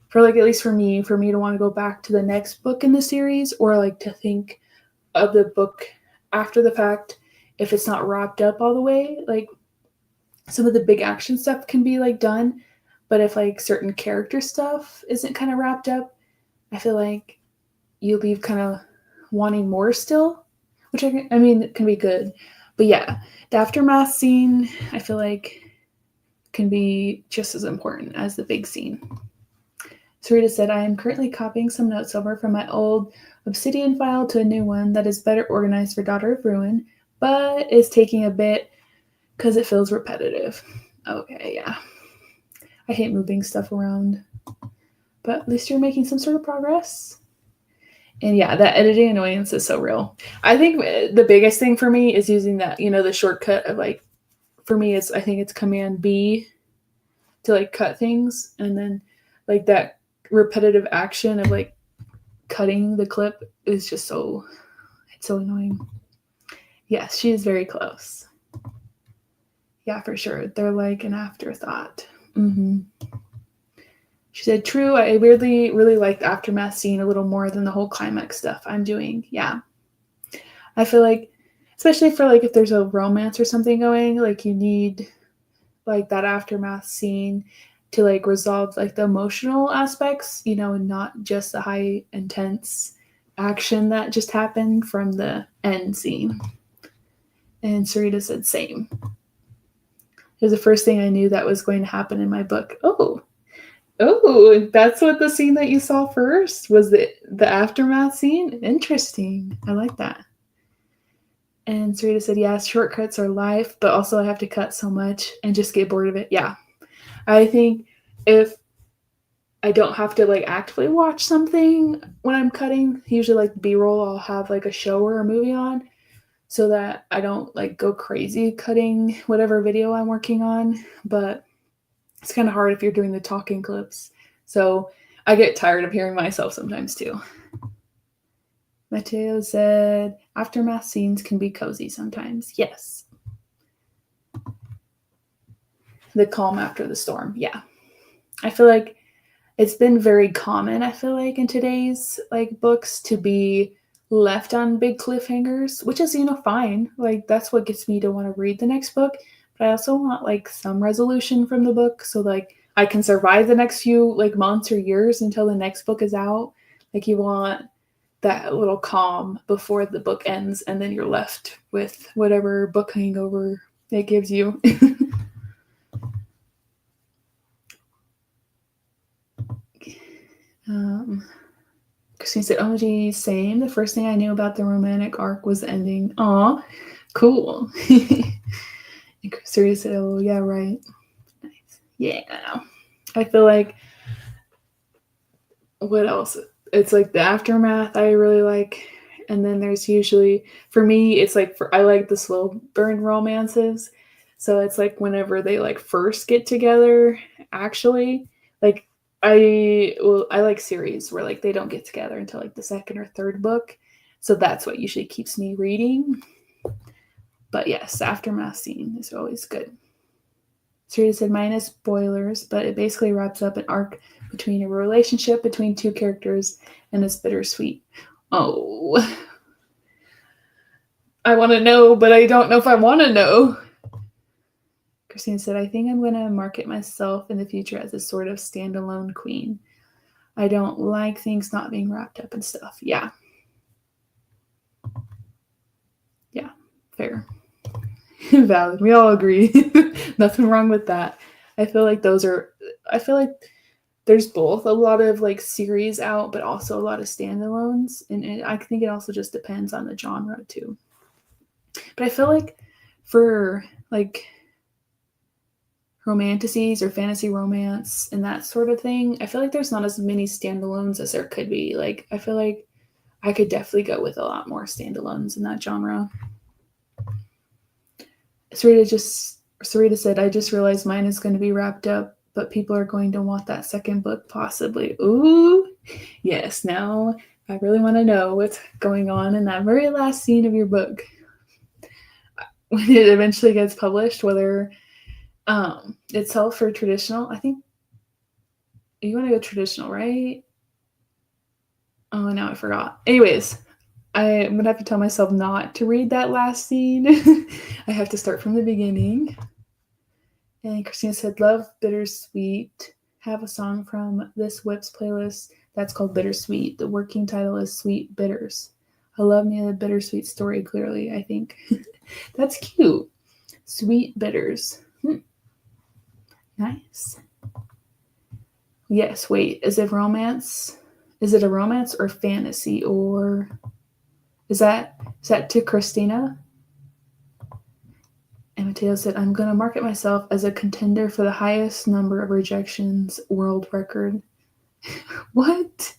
for like, at least for me to want to go back to the next book in the series or like to think of the book after the fact if it's not wrapped up all the way. Like some of the big action stuff can be like done, but if like certain character stuff isn't kind of wrapped up, I feel like you leave kind of wanting more still, which I mean, it can be good. But yeah, the aftermath scene, I feel like can be just as important as the big scene. Sarita said, I am currently copying some notes over from my old Obsidian file to a new one that is better organized for Daughter of Ruin, but is taking a bit because it feels repetitive. Okay, yeah. I hate moving stuff around, but at least you're making some sort of progress. And yeah, that editing annoyance is so real. I think the biggest thing for me is using that, the shortcut of like, for me, I think it's Command B to like cut things. And then like that repetitive action of like cutting the clip is just so annoying. Yes, she is very close. Yeah, for sure. They're like an afterthought. Mm-hmm. She said, true, I weirdly really like the aftermath scene a little more than the whole climax stuff I'm doing. Yeah. I feel like especially for like if there's a romance or something going, like you need like that aftermath scene to like resolve like the emotional aspects, you know, and not just the high intense action that just happened from the end scene. And Sarita said same. It was the first thing I knew that was going to happen in my book. Oh, that's what the scene that you saw first was, the aftermath scene. Interesting. I like that. And Sarita said, yeah, shortcuts are life, but also I have to cut so much and just get bored of it. Yeah. I think if I don't have to like actively watch something when I'm cutting, usually like B-roll, I'll have like a show or a movie on so that I don't like go crazy cutting whatever video I'm working on. But it's kind of hard if you're doing the talking clips. So I get tired of hearing myself sometimes too. Mateo said, aftermath scenes can be cozy sometimes. Yes. The calm after the storm. Yeah. I feel like it's been very common, I feel like, in today's like books to be left on big cliffhangers, which is, you know, fine. Like that's what gets me to want to read the next book. But I also want like some resolution from the book so like I can survive the next few like months or years until the next book is out. Like you want that little calm before the book ends, and then you're left with whatever book hangover it gives you. Christine said, oh, geez, same. The first thing I knew about the romantic arc was the ending. Aw, cool. And Christina said, oh, yeah, right. Nice. Yeah. I feel like, what else? It's like the aftermath I really like. And then there's usually, for me, it's like, I like the slow burn romances. So it's like whenever they like first get together, actually, like I like series where like they don't get together until like the second or third book. So that's what usually keeps me reading. But yes, aftermath scene is always good. Sarita said mine is spoilers, but it basically wraps up an arc between a relationship between two characters, and it's bittersweet. Oh, I want to know, but I don't know if I want to know. Christine said, I think I'm going to market myself in the future as a sort of standalone queen. I don't like things not being wrapped up and stuff. Yeah. Yeah, fair. Valid. We all agree. Nothing wrong with that. I feel like there's both a lot of like series out, but also a lot of standalones. And I think it also just depends on the genre too. But I feel like for like romanticies or fantasy romance and that sort of thing, I feel like there's not as many standalones as there could be. Like I feel like I could definitely go with a lot more standalones in that genre. Sarita said, I just realized mine is going to be wrapped up, but people are going to want that second book possibly. Ooh, yes. Now I really want to know what's going on in that very last scene of your book. When it eventually gets published, whether it's held for traditional. I think you want to go traditional, right? Oh, now I forgot. Anyways, I'm going to have to tell myself not to read that last scene. I have to start from the beginning. And Christina said, love Bittersweet. Have a song from this Whips playlist that's called Bittersweet. The working title is Sweet Bitters. I love me a bittersweet story, clearly, I think. That's cute. Sweet Bitters. Nice. Yes, wait. Is it romance? Is it a romance or fantasy? Or is that to Christina? And Mateo said, I'm going to market myself as a contender for the highest number of rejections world record. What?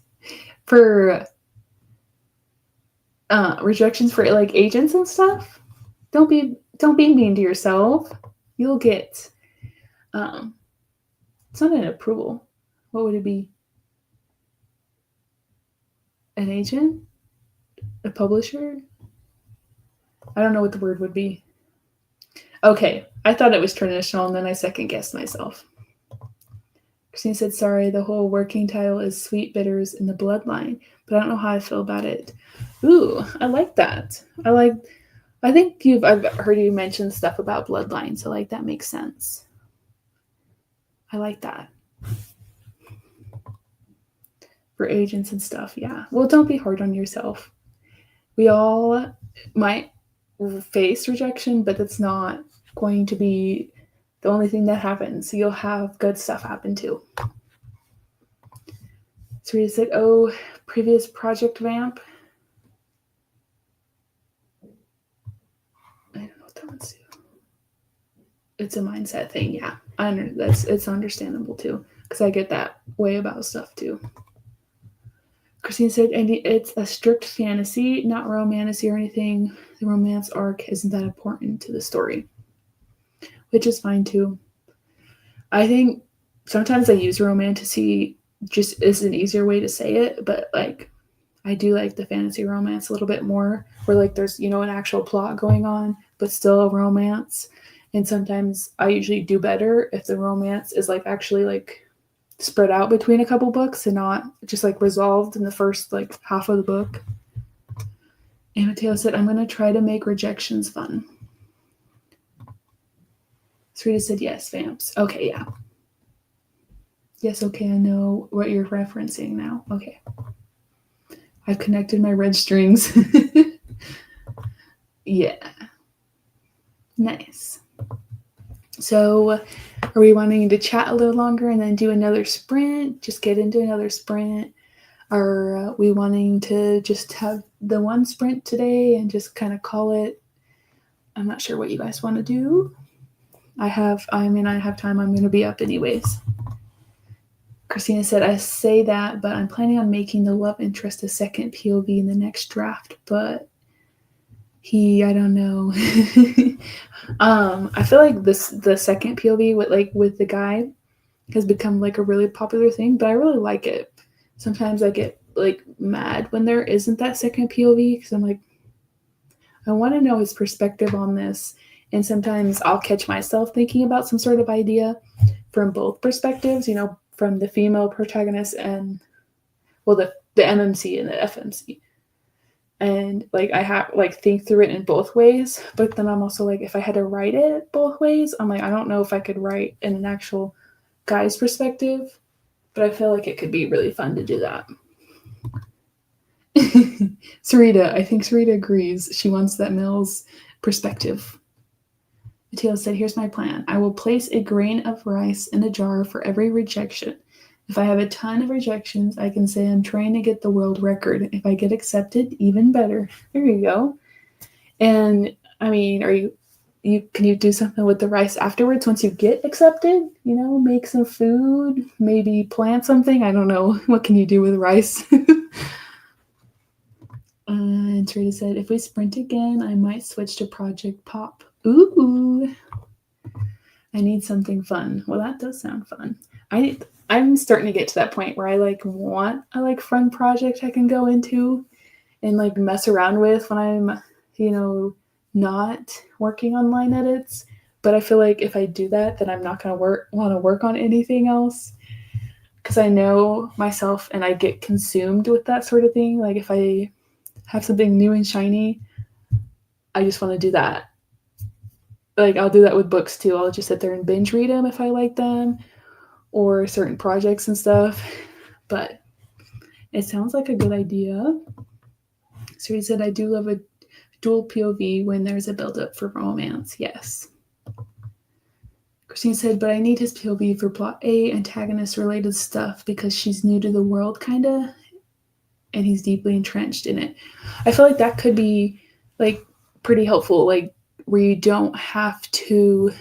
For rejections for like agents and stuff? Don't be mean to yourself. You'll get it's not an approval. What would it be? An agent? A publisher? I don't know what the word would be. Okay, I thought it was traditional, and then I second guessed myself. Christine said, sorry, the whole working title is Sweet Bitters in the Bloodline, but I don't know how I feel about it. Ooh, I like that. I like I think I've heard you mention stuff about bloodline, so like that makes sense. I like that. For agents and stuff, yeah. Well, don't be hard on yourself. We all might face rejection, but it's not going to be the only thing that happens. You'll have good stuff happen too. So we said, oh, previous project vamp. I don't know what that one's do. It's a mindset thing, yeah. It's understandable too, because I get that way about stuff too. Christine said, and it's a strict fantasy, not romantasy or anything. The romance arc isn't that important to the story, which is fine too. I think sometimes I use romantasy just as an easier way to say it, but like I do like the fantasy romance a little bit more, where like there's, an actual plot going on, but still a romance. And sometimes I usually do better if the romance is like actually like spread out between a couple books and not just like resolved in the first like half of the book. And Mateo said, I'm going to try to make rejections fun. Sarita said, yes, vamps. Okay, yeah. Yes, okay, I know what you're referencing now. Okay. I've connected my red strings. Yeah. Nice. So are we wanting to chat a little longer and then do another sprint? Just get into another sprint? Or are we wanting to just have the one sprint today and just kind of call it? I'm not sure what you guys want to do. I have time. I'm going to be up anyways. Christina said, I say that, but I'm planning on making the love interest a second POV in the next draft, but I don't know. I feel like the second POV with the guy has become like a really popular thing, but I really like it. Sometimes I get like mad when there isn't that second POV because I'm like, I want to know his perspective on this. And sometimes I'll catch myself thinking about some sort of idea from both perspectives, from the female protagonist and, well, the MMC and the FMC. And like I have like think through it in both ways, but then I'm also like, if I had to write it both ways, I'm like, I don't know if I could write in an actual guy's perspective, but I feel like it could be really fun to do that. Sarita, I think Sarita agrees. She wants that Mills perspective. Mateo said, here's my plan. I will place a grain of rice in a jar for every rejection. If I have a ton of rejections, I can say I'm trying to get the world record. If I get accepted, even better. There you go. And I mean, can you do something with the rice afterwards once you get accepted? Make some food, maybe plant something. I don't know. What can you do with rice? And Sarita said, if we sprint again, I might switch to Project Pop. Ooh. I need something fun. Well, that does sound fun. I'm starting to get to that point where I want a fun project I can go into and mess around with when I'm, not working on line edits. But I feel like if I do that, then I'm not going to want to work on anything else because I know myself and I get consumed with that sort of thing. Like if I have something new and shiny, I just want to do that. Like I'll do that with books too. I'll just sit there and binge read them if I like them, or certain projects and stuff. But it sounds like a good idea. So he said, I do love a dual POV when there's a build-up for romance. Yes. Christine said, but I need his POV for plot A, antagonist-related stuff, because she's new to the world, kind of, and he's deeply entrenched in it. I feel like that could be, pretty helpful, where you don't have to,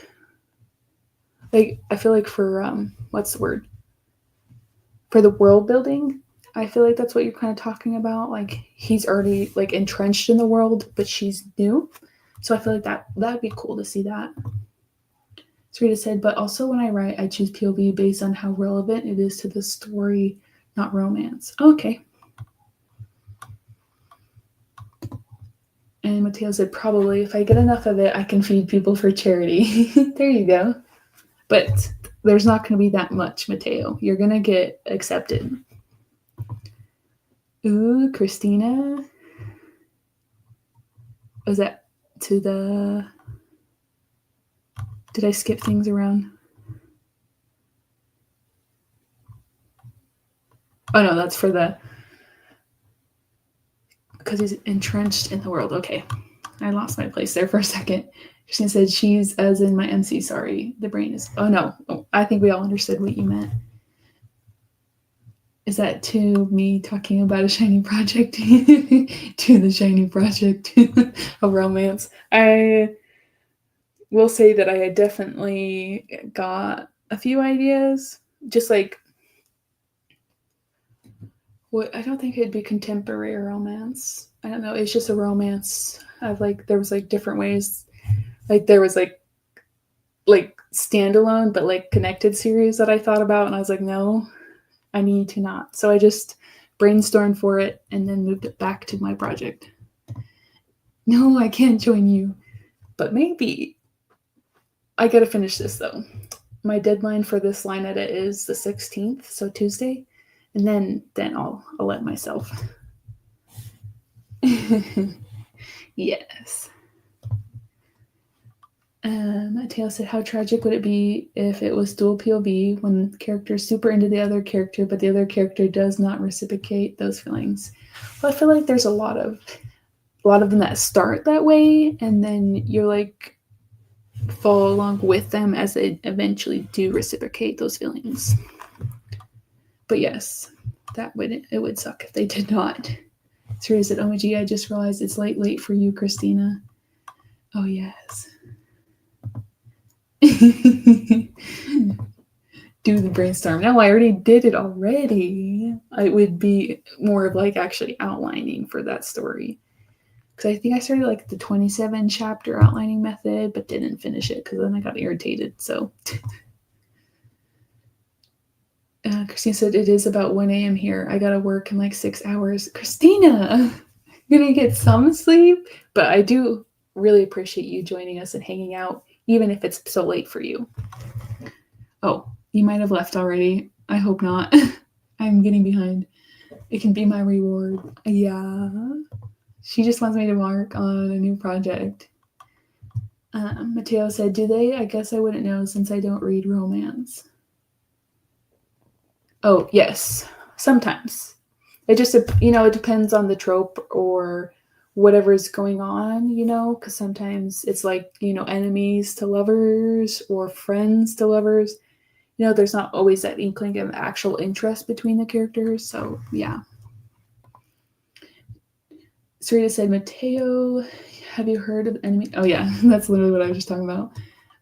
I feel like for, what's the word? For the world building, I feel like that's what you're kind of talking about. He's already, entrenched in the world, but she's new. So I feel like that'd be cool to see that. Sarita said, but also when I write, I choose POV based on how relevant it is to the story, not romance. Okay. And Mateo said, probably, if I get enough of it, I can feed people for charity. There you go. But there's not going to be that much, Mateo. You're going to get accepted. Ooh, Christina. Was that to the... Did I skip things around? Oh no, that's for the... Because he's entrenched in the world. Okay. I lost my place there for a second. Christine said, she's as in my MC. Sorry. The brain is... Oh no. Oh, I think we all understood what you meant. Is that to me talking about a shiny project? To the shiny project of romance. I will say that I had definitely got a few ideas. Just like... What, I don't think it'd be contemporary romance. I don't know. It's just a romance of like, there was like different ways. Like there was like standalone, but like connected series that I thought about. And I was like, no, I need to not. So I just brainstormed for it and then moved it back to my project. No, I can't join you, but maybe. I got to finish this though. My deadline for this line edit is the 16th. So Tuesday. And then I'll let myself. Yes. Mateo said, how tragic would it be if it was dual POV when the character is super into the other character, but the other character does not reciprocate those feelings? Well, I feel like there's a lot of them that start that way, and then you're like follow along with them as they eventually do reciprocate those feelings. But yes, it would suck if they did not. Sarita said, oh my gee, I just realized it's late for you, Christina. Oh yes. Do the brainstorm. No, I already did it already. It would be more of like actually outlining for that story. Because I think I started like the 27 chapter outlining method, but didn't finish it because then I got irritated. So Christina said, it is about 1 a.m. here. I got to work in like 6 hours. Christina, you're going to get some sleep. But I do really appreciate you joining us and hanging out, even if it's so late for you. Oh, you might have left already. I hope not. I'm getting behind. It can be my reward. Yeah. She just wants me to work on a new project. Mateo said, do they? I guess I wouldn't know since I don't read romance. Oh, yes. Sometimes. It just, it depends on the trope or whatever is going on, because sometimes it's like, enemies to lovers or friends to lovers. There's not always that inkling of actual interest between the characters. So, yeah. Sarita said, Mateo, have you heard of enemy? Oh, yeah. That's literally what I was just talking about.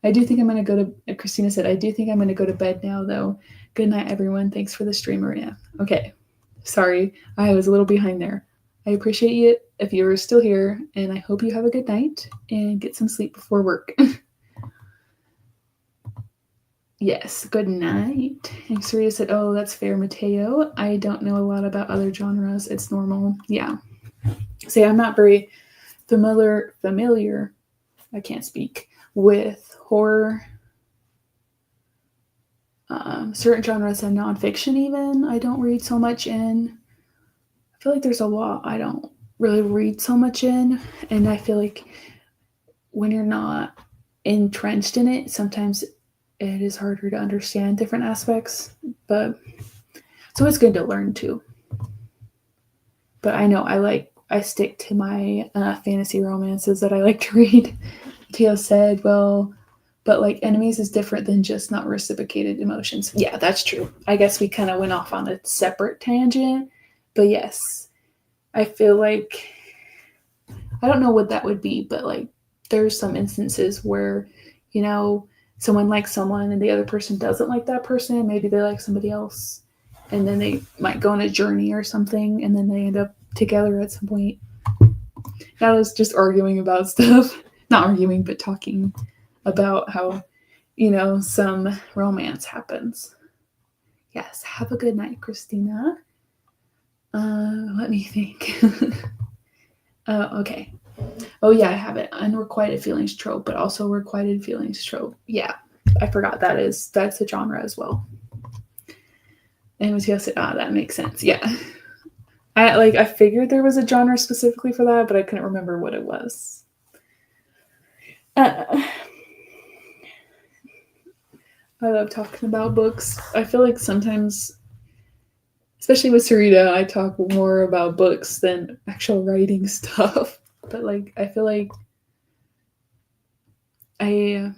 I do think I'm going to go to... Christina said, I do think I'm going to go to bed now, though. Good night, everyone. Thanks for the stream, Maria. Okay. Sorry. I was a little behind there. I appreciate you if you're still here, and I hope you have a good night and get some sleep before work. Yes, good night. And Sarita said, oh, that's fair, Mateo. I don't know a lot about other genres. It's normal. Yeah. See, I'm not very familiar, I can't speak, with horror. Certain genres and nonfiction even, I don't read so much in. I feel like there's a lot I don't really read so much in. And I feel like when you're not entrenched in it, sometimes it is harder to understand different aspects. But so it's good to learn too. But I know I stick to my fantasy romances that I like to read. Mateo said, well, but like enemies is different than just not reciprocated emotions. Yeah, that's true. I guess we kind of went off on a separate tangent. But yes, I feel like, I don't know what that would be, but like there's some instances where, someone likes someone and the other person doesn't like that person. Maybe they like somebody else. And then they might go on a journey or something, and then they end up together at some point. That was just arguing about stuff. Not arguing, but talking about how, some romance happens. Yes, have a good night, Christina. Let me think. Okay. Oh, yeah, I have it. Unrequited feelings trope, but also requited feelings trope. Yeah, I forgot that's a genre as well. And Mateo said, that makes sense. Yeah. I figured there was a genre specifically for that, but I couldn't remember what it was. I love talking about books. I feel like sometimes, especially with Sarita, I talk more about books than actual writing stuff. But like, I feel like I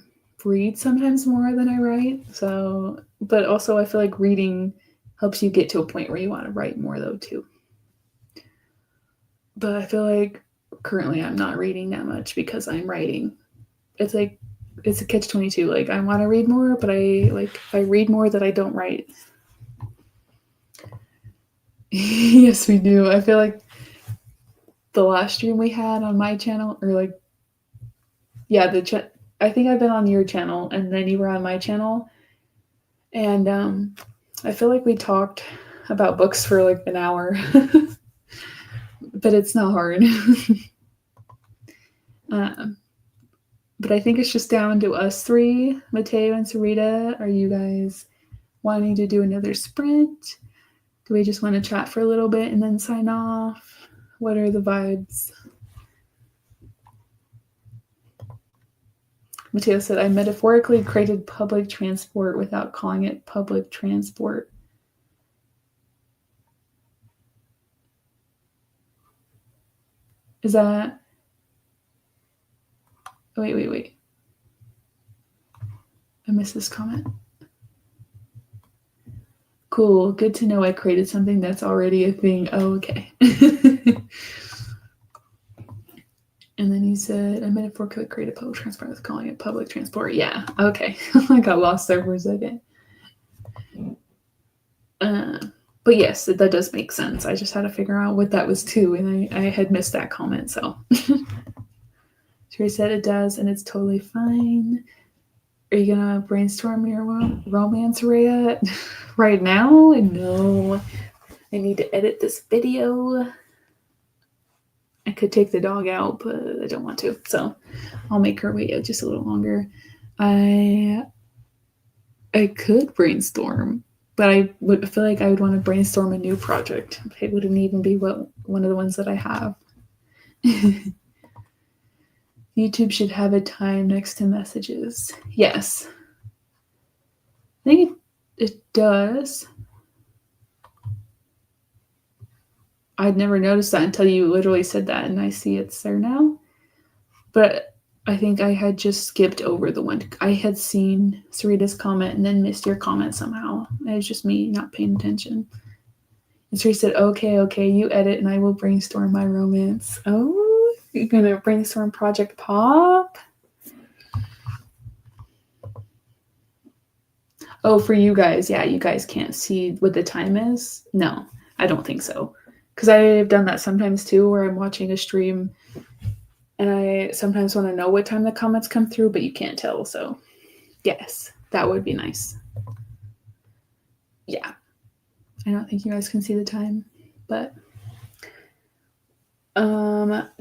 read sometimes more than I write. So, but also I feel like reading helps you get to a point where you want to write more though too. But I feel like currently I'm not reading that much because I'm writing. It's like, it's a catch-22. Like, I want to read more, but if I read more that I don't write. Yes, we do. I feel like the last stream we had on my channel, or like, yeah, I think I've been on your channel, and then you were on my channel, and I feel like we talked about books for like an hour, but it's not hard. But I think it's just down to us three, Mateo and Sarita. Are you guys wanting to do another sprint? Do we just want to chat for a little bit and then sign off? What are the vibes? Mateo said, I metaphorically created public transport without calling it public transport. Is that... Wait. I missed this comment. Cool. Good to know I created something that's already a thing. Oh, okay. And then he said, I metaphorically created public transport with calling it public transport. Yeah. Okay. I got lost there for a second. But yes, that does make sense. I just had to figure out what that was too, and I had missed that comment, so. Sherry said it does, and it's totally fine. Are you gonna brainstorm your romance, Rhea? Right now? No. I need to edit this video. I could take the dog out, but I don't want to, so I'll make her wait just a little longer. I could brainstorm, but I feel like I would want to brainstorm a new project. It wouldn't even be one of the ones that I have. YouTube should have a time next to messages. Yes. I think it does. I'd never noticed that until you literally said that, and I see it's there now. But I think I had just skipped over the one. I had seen Sarita's comment and then missed your comment somehow. It was just me not paying attention. And Sarita said, okay, you edit and I will brainstorm my romance. Oh, you're going to brainstorm Project Pop? Oh, for you guys. Yeah, you guys can't see what the time is? No, I don't think so. Because I've done that sometimes too, where I'm watching a stream and I sometimes want to know what time the comments come through, but you can't tell. So yes, that would be nice. Yeah. I don't think you guys can see the time, but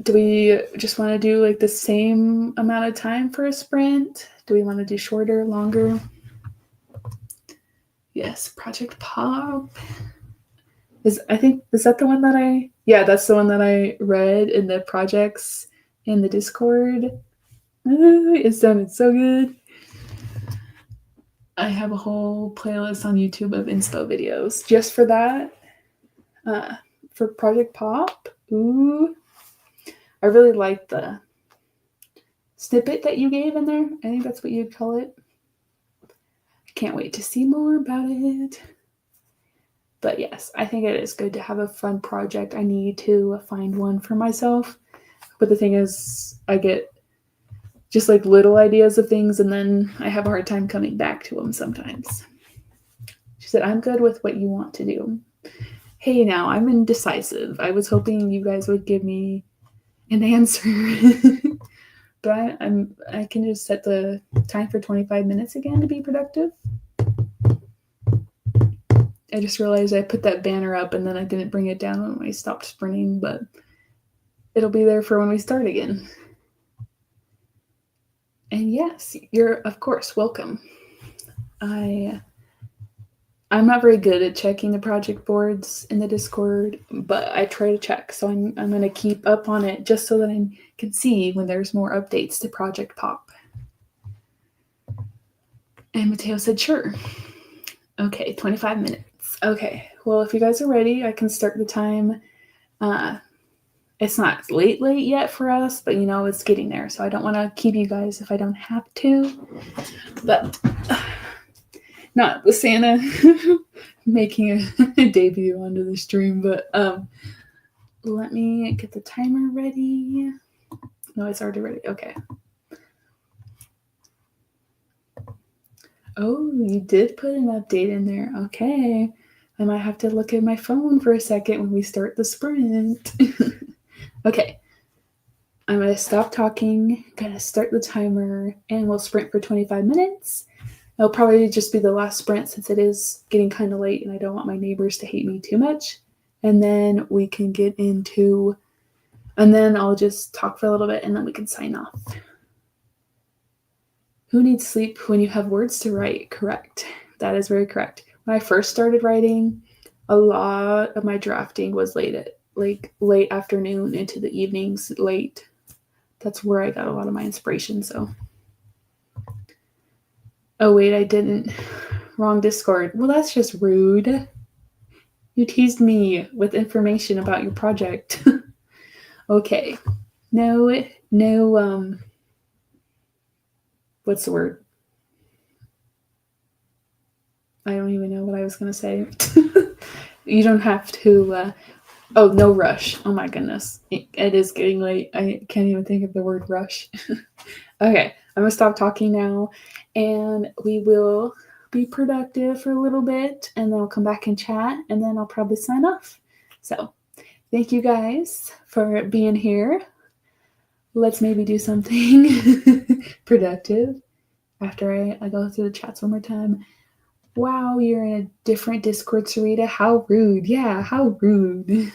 do we just want to do like the same amount of time for a sprint? Do we want to do shorter, longer? Yes, Project Pop. Is that the one that yeah, that's the one that I read in the projects in the Discord. It's done. It's so good. I have a whole playlist on YouTube of inspo videos just for that. For Project Pop. Ooh. I really like the snippet that you gave in there. I think that's what you'd call it. I can't wait to see more about it. But yes, I think it is good to have a fun project. I need to find one for myself. But the thing is, I get just like little ideas of things and then I have a hard time coming back to them sometimes. She said, I'm good with what you want to do. Hey, now I'm indecisive. I was hoping you guys would give me an answer. But I can just set the time for 25 minutes again to be productive. I just realized I put that banner up and then I didn't bring it down when I stopped sprinting, but it'll be there for when we start again. And yes, you're, of course, welcome. I'm not very good at checking the project boards in the Discord, but I try to check. So I'm going to keep up on it just so that I can see when there's more updates to Project Pop. And Mateo said, sure. Okay, 25 minutes. Okay, well, if you guys are ready, I can start the time. It's not late yet for us, but it's getting there. So I don't want to keep you guys if I don't have to. But not the Santa making a debut onto the stream, but let me get the timer ready. No, it's already ready. Okay. Oh, you did put an update in there. Okay. I might have to look at my phone for a second when we start the sprint. Okay. I'm going to stop talking, going to start the timer, and we'll sprint for 25 minutes. It'll probably just be the last sprint since it is getting kind of late and I don't want my neighbors to hate me too much. And then we can get into, and then I'll just talk for a little bit and then we can sign off. Who needs sleep when you have words to write? Correct. That is very correct. When I first started writing, a lot of my drafting was late afternoon into the evenings, late. That's where I got a lot of my inspiration. So, oh wait, I didn't. Wrong Discord. Well, that's just rude. You teased me with information about your project. Okay. No, what's the word? I don't even know what I was going to say. You don't have to, no rush. Oh my goodness. It is getting late. I can't even think of the word rush. Okay, I'm going to stop talking now and we will be productive for a little bit and then I'll come back and chat and then I'll probably sign off. So thank you guys for being here. Let's maybe do something productive after I go through the chats one more time. Wow, you're in a different Discord, Sarita. How rude. Yeah, how rude.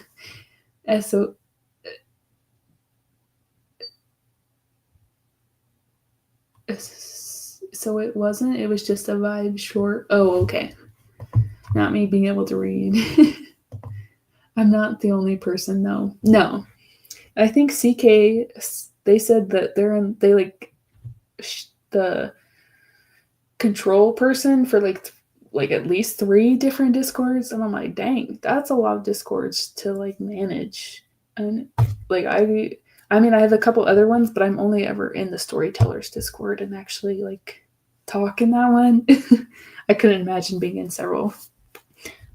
So it wasn't. It was just a vibe short. Oh, okay. Not me being able to read. I'm not the only person, though. No. I think CK, they said that they the control person for like at least 3 different Discords, and I'm like, dang, that's a lot of Discords to like manage. And like I have a couple other ones, but I'm only ever in the Storytellers Discord and actually like talk in that one. I couldn't imagine being in several.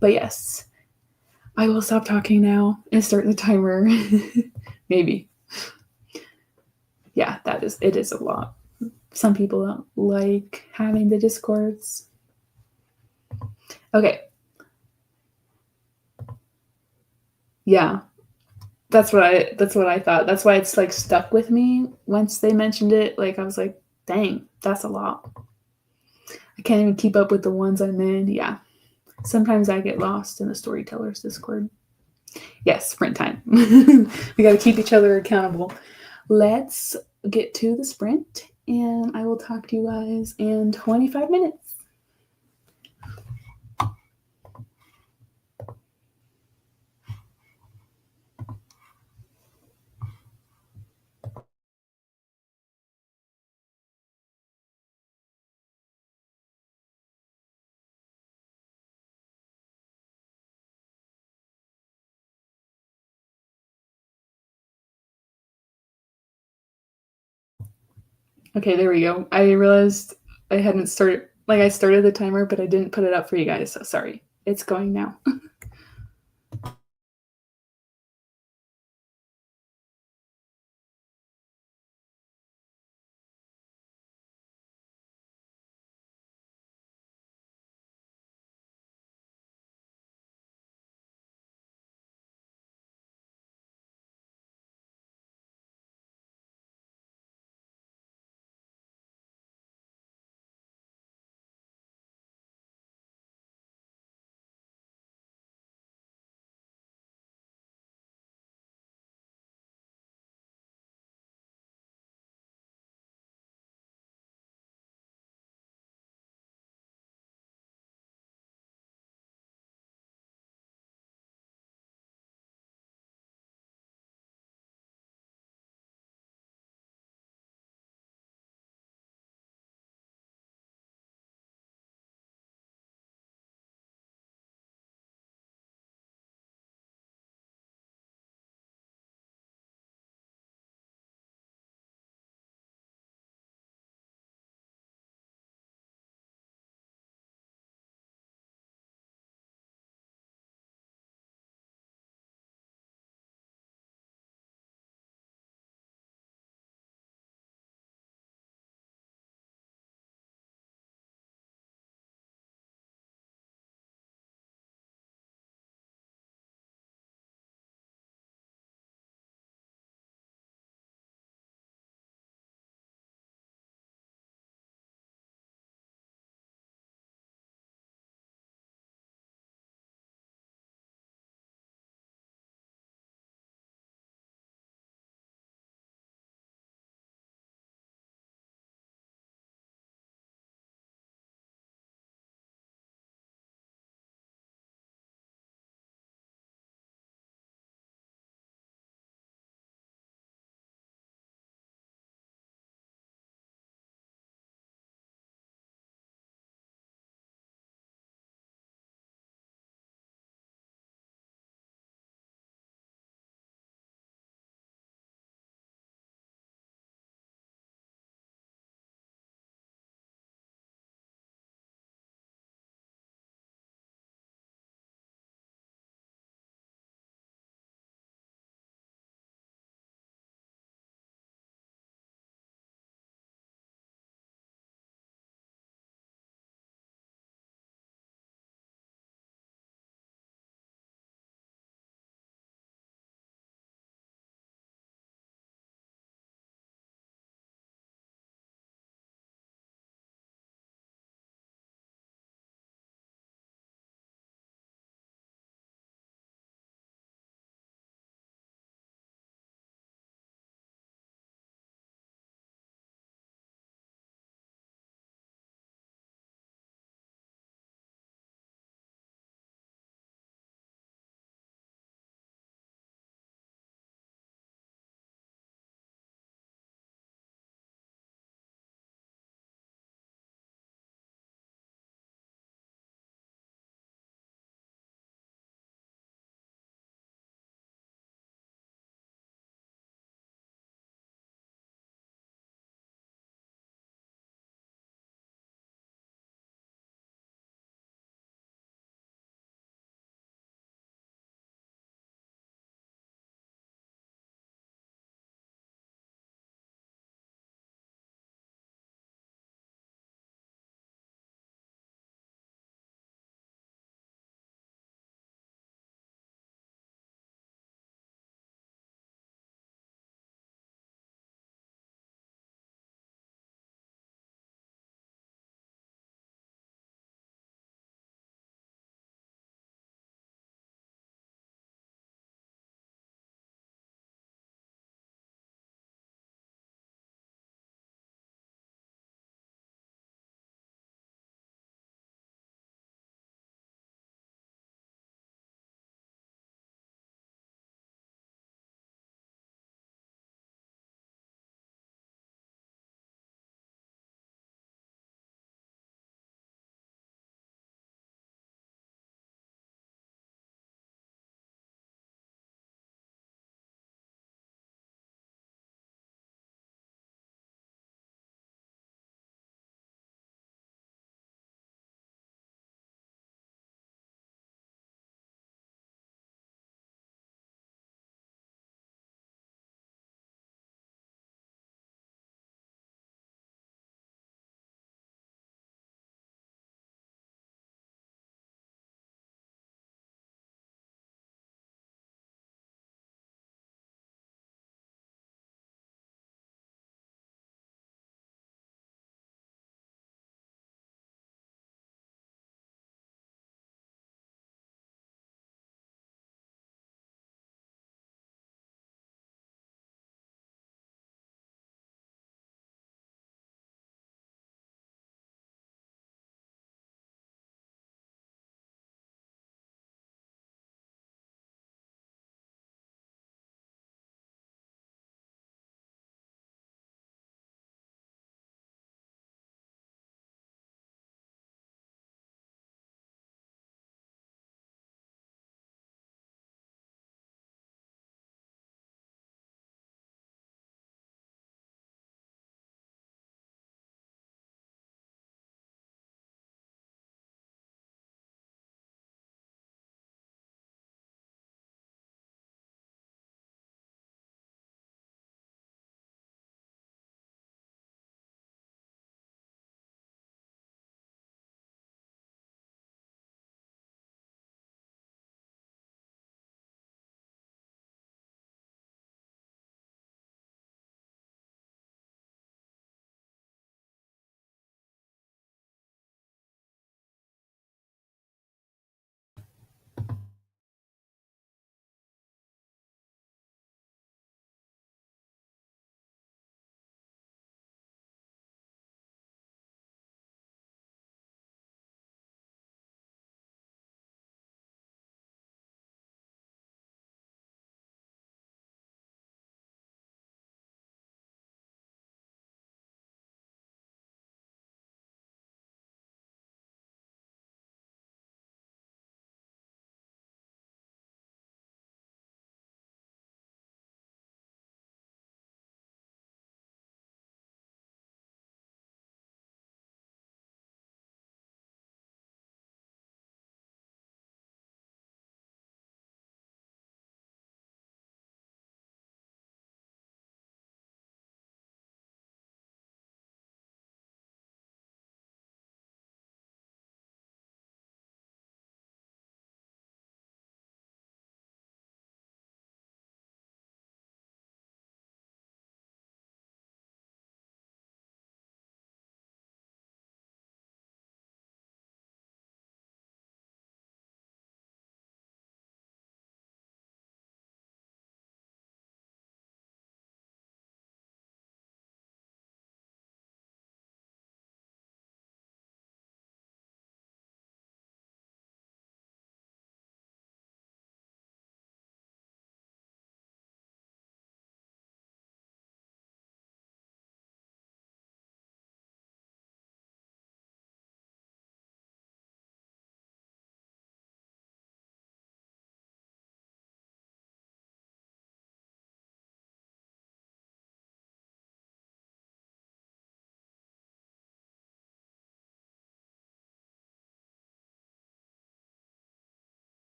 But yes, I will stop talking now and start the timer. Maybe. Yeah, it is a lot. Some people don't like having the Discords. Okay. Yeah. That's what I thought. That's why it's like stuck with me once they mentioned it. Like I was like, dang, that's a lot. I can't even keep up with the ones I'm in. Yeah. Sometimes I get lost in the Storytellers Discord. Yes, sprint time. We got to keep each other accountable. Let's get to the sprint and I will talk to you guys in 25 minutes. Okay, there we go. I realized I hadn't started, like I started the timer, but I didn't put it up for you guys, so sorry. It's going now.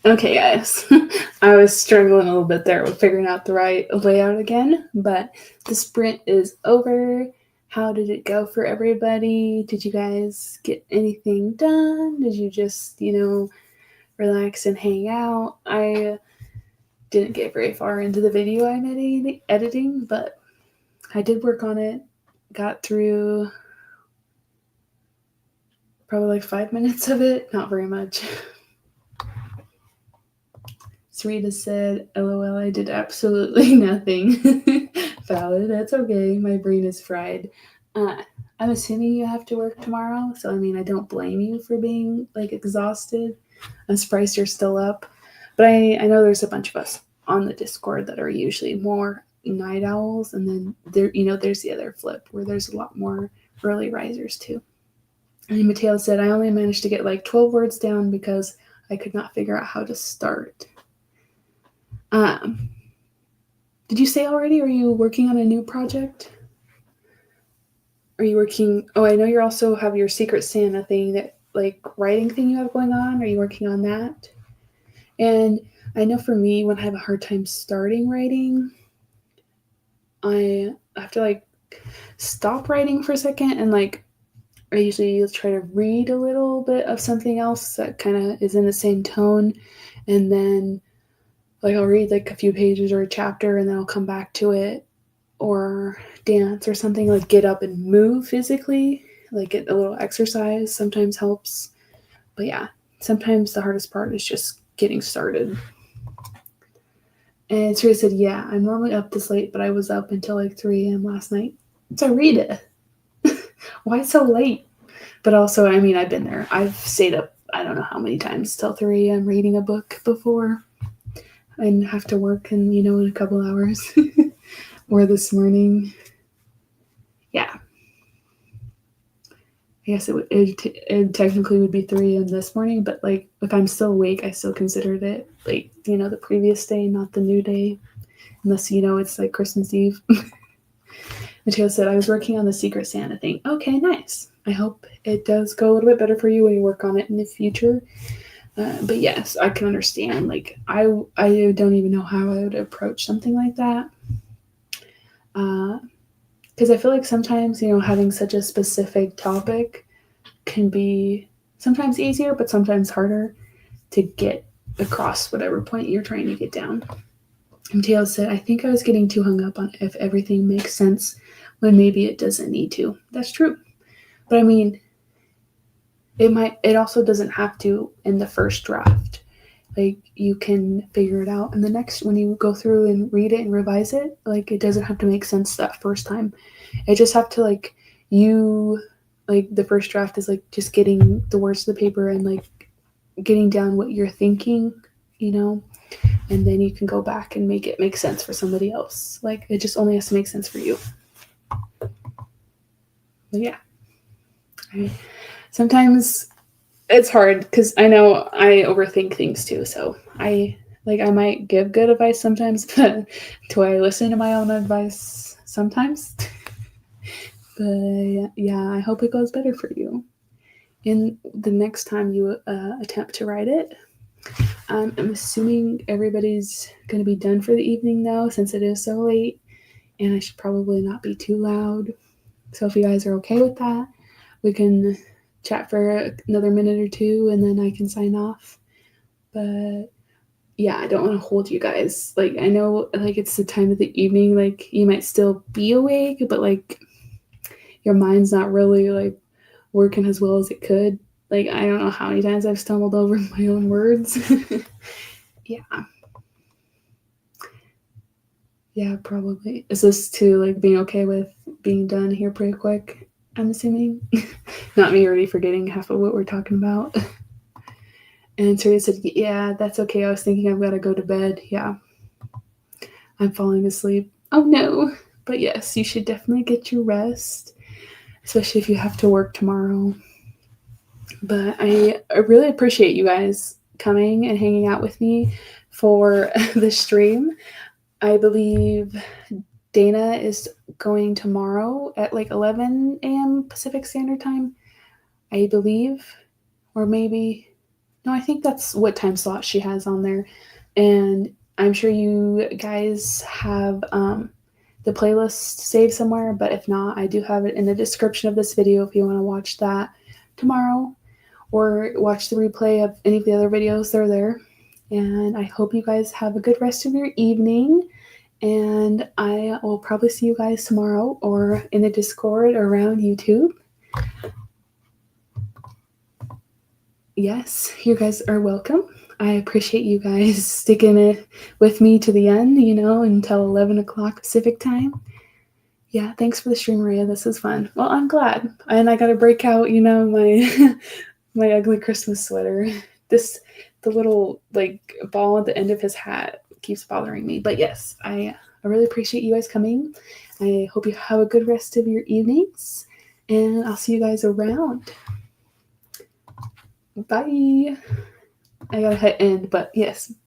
Okay, guys. I was struggling a little bit there with figuring out the right layout again, but the sprint is over. How did it go for everybody? Did you guys get anything done? Did you just, relax and hang out? I didn't get very far into the video I'm editing, but I did work on it. Got through probably like 5 minutes of it, not very much. Sarita said, LOL, I did absolutely nothing. Valid, that's okay. My brain is fried. I'm assuming you have to work tomorrow, so I don't blame you for being exhausted. I'm surprised you're still up. But I know there's a bunch of us on the Discord that are usually more night owls, and then there's the other flip where there's a lot more early risers too. And Mateo said, I only managed to get 12 words down because I could not figure out how to start. Did you say already, are you working on a new project? Are you working, I know you also have your Secret Santa thing, that writing thing you have going on. Are you working on that? And I know for me, when I have a hard time starting writing, I have to stop writing for a second, and I usually try to read a little bit of something else that kind of is in the same tone, and then I'll read a few pages or a chapter, and then I'll come back to it, or dance or something, get up and move physically, get a little exercise sometimes helps. But yeah, sometimes the hardest part is just getting started. And Teresa said, yeah, I'm normally up this late, but I was up until 3 a.m. last night. So Rita, why so late? But also, I've been there. I've stayed up, I don't know how many times, till 3 a.m. reading a book before and have to work in a couple hours. Or this morning. Yeah. I guess it technically would be 3 a.m. this morning, but if I'm still awake, I still considered it the previous day, not the new day, unless it's Christmas Eve. Mateo said, I was working on the Secret Santa thing. Okay, nice. I hope it does go a little bit better for you when you work on it in the future. But yes, I can understand. I don't even know how I would approach something like that. Because I feel sometimes, having such a specific topic can be sometimes easier, but sometimes harder to get across whatever point you're trying to get down. Mateo said, I think I was getting too hung up on if everything makes sense when maybe it doesn't need to. That's true. But it also doesn't have to in the first draft. You can figure it out in the next, when you go through and read it and revise it, it doesn't have to make sense that first time. It just have to the first draft is just getting the words to the paper and getting down what you're thinking, and then you can go back and make it make sense for somebody else. It just only has to make sense for you. But yeah, sometimes it's hard because I know I overthink things too. So I might give good advice sometimes, but do I listen to my own advice sometimes? But yeah, I hope it goes better for you. In the next time you attempt to write it, I'm assuming everybody's going to be done for the evening now, since it is so late, and I should probably not be too loud. So if you guys are okay with that, we can chat for another minute or two, and then I can sign off. But yeah, I don't want to hold you guys. I know it's the time of the evening, you might still be awake, but your mind's not really working as well as it could. I don't know how many times I've stumbled over my own words. Yeah. Yeah, probably. Is this to being okay with being done here pretty quick, I'm assuming? Not me already forgetting half of what we're talking about. And Teresa said, yeah, that's okay. I was thinking I've got to go to bed. Yeah. I'm falling asleep. Oh no. But yes, you should definitely get your rest, especially if you have to work tomorrow. But I really appreciate you guys coming and hanging out with me for the stream. I believe Dana is going tomorrow at 11 a.m. Pacific Standard Time, I believe. Or maybe, No, I think that's what time slot she has on there. And I'm sure you guys have the playlist saved somewhere, but if not, I do have it in the description of this video if you want to watch that tomorrow or watch the replay of any of the other videos. They're there. And I hope you guys have a good rest of your evening. And I will probably see you guys tomorrow or in the Discord or around YouTube. Yes, you guys are welcome. I appreciate you guys sticking it with me to the end, until 11 o'clock Pacific time. Yeah, thanks for the stream, Maria. This is fun. Well, I'm glad. And I got to break out, my my ugly Christmas sweater. The little ball at the end of his hat keeps bothering me. But yes, I really appreciate you guys coming. I hope you have a good rest of your evenings, and I'll see you guys around. Bye. I gotta hit end, but yes.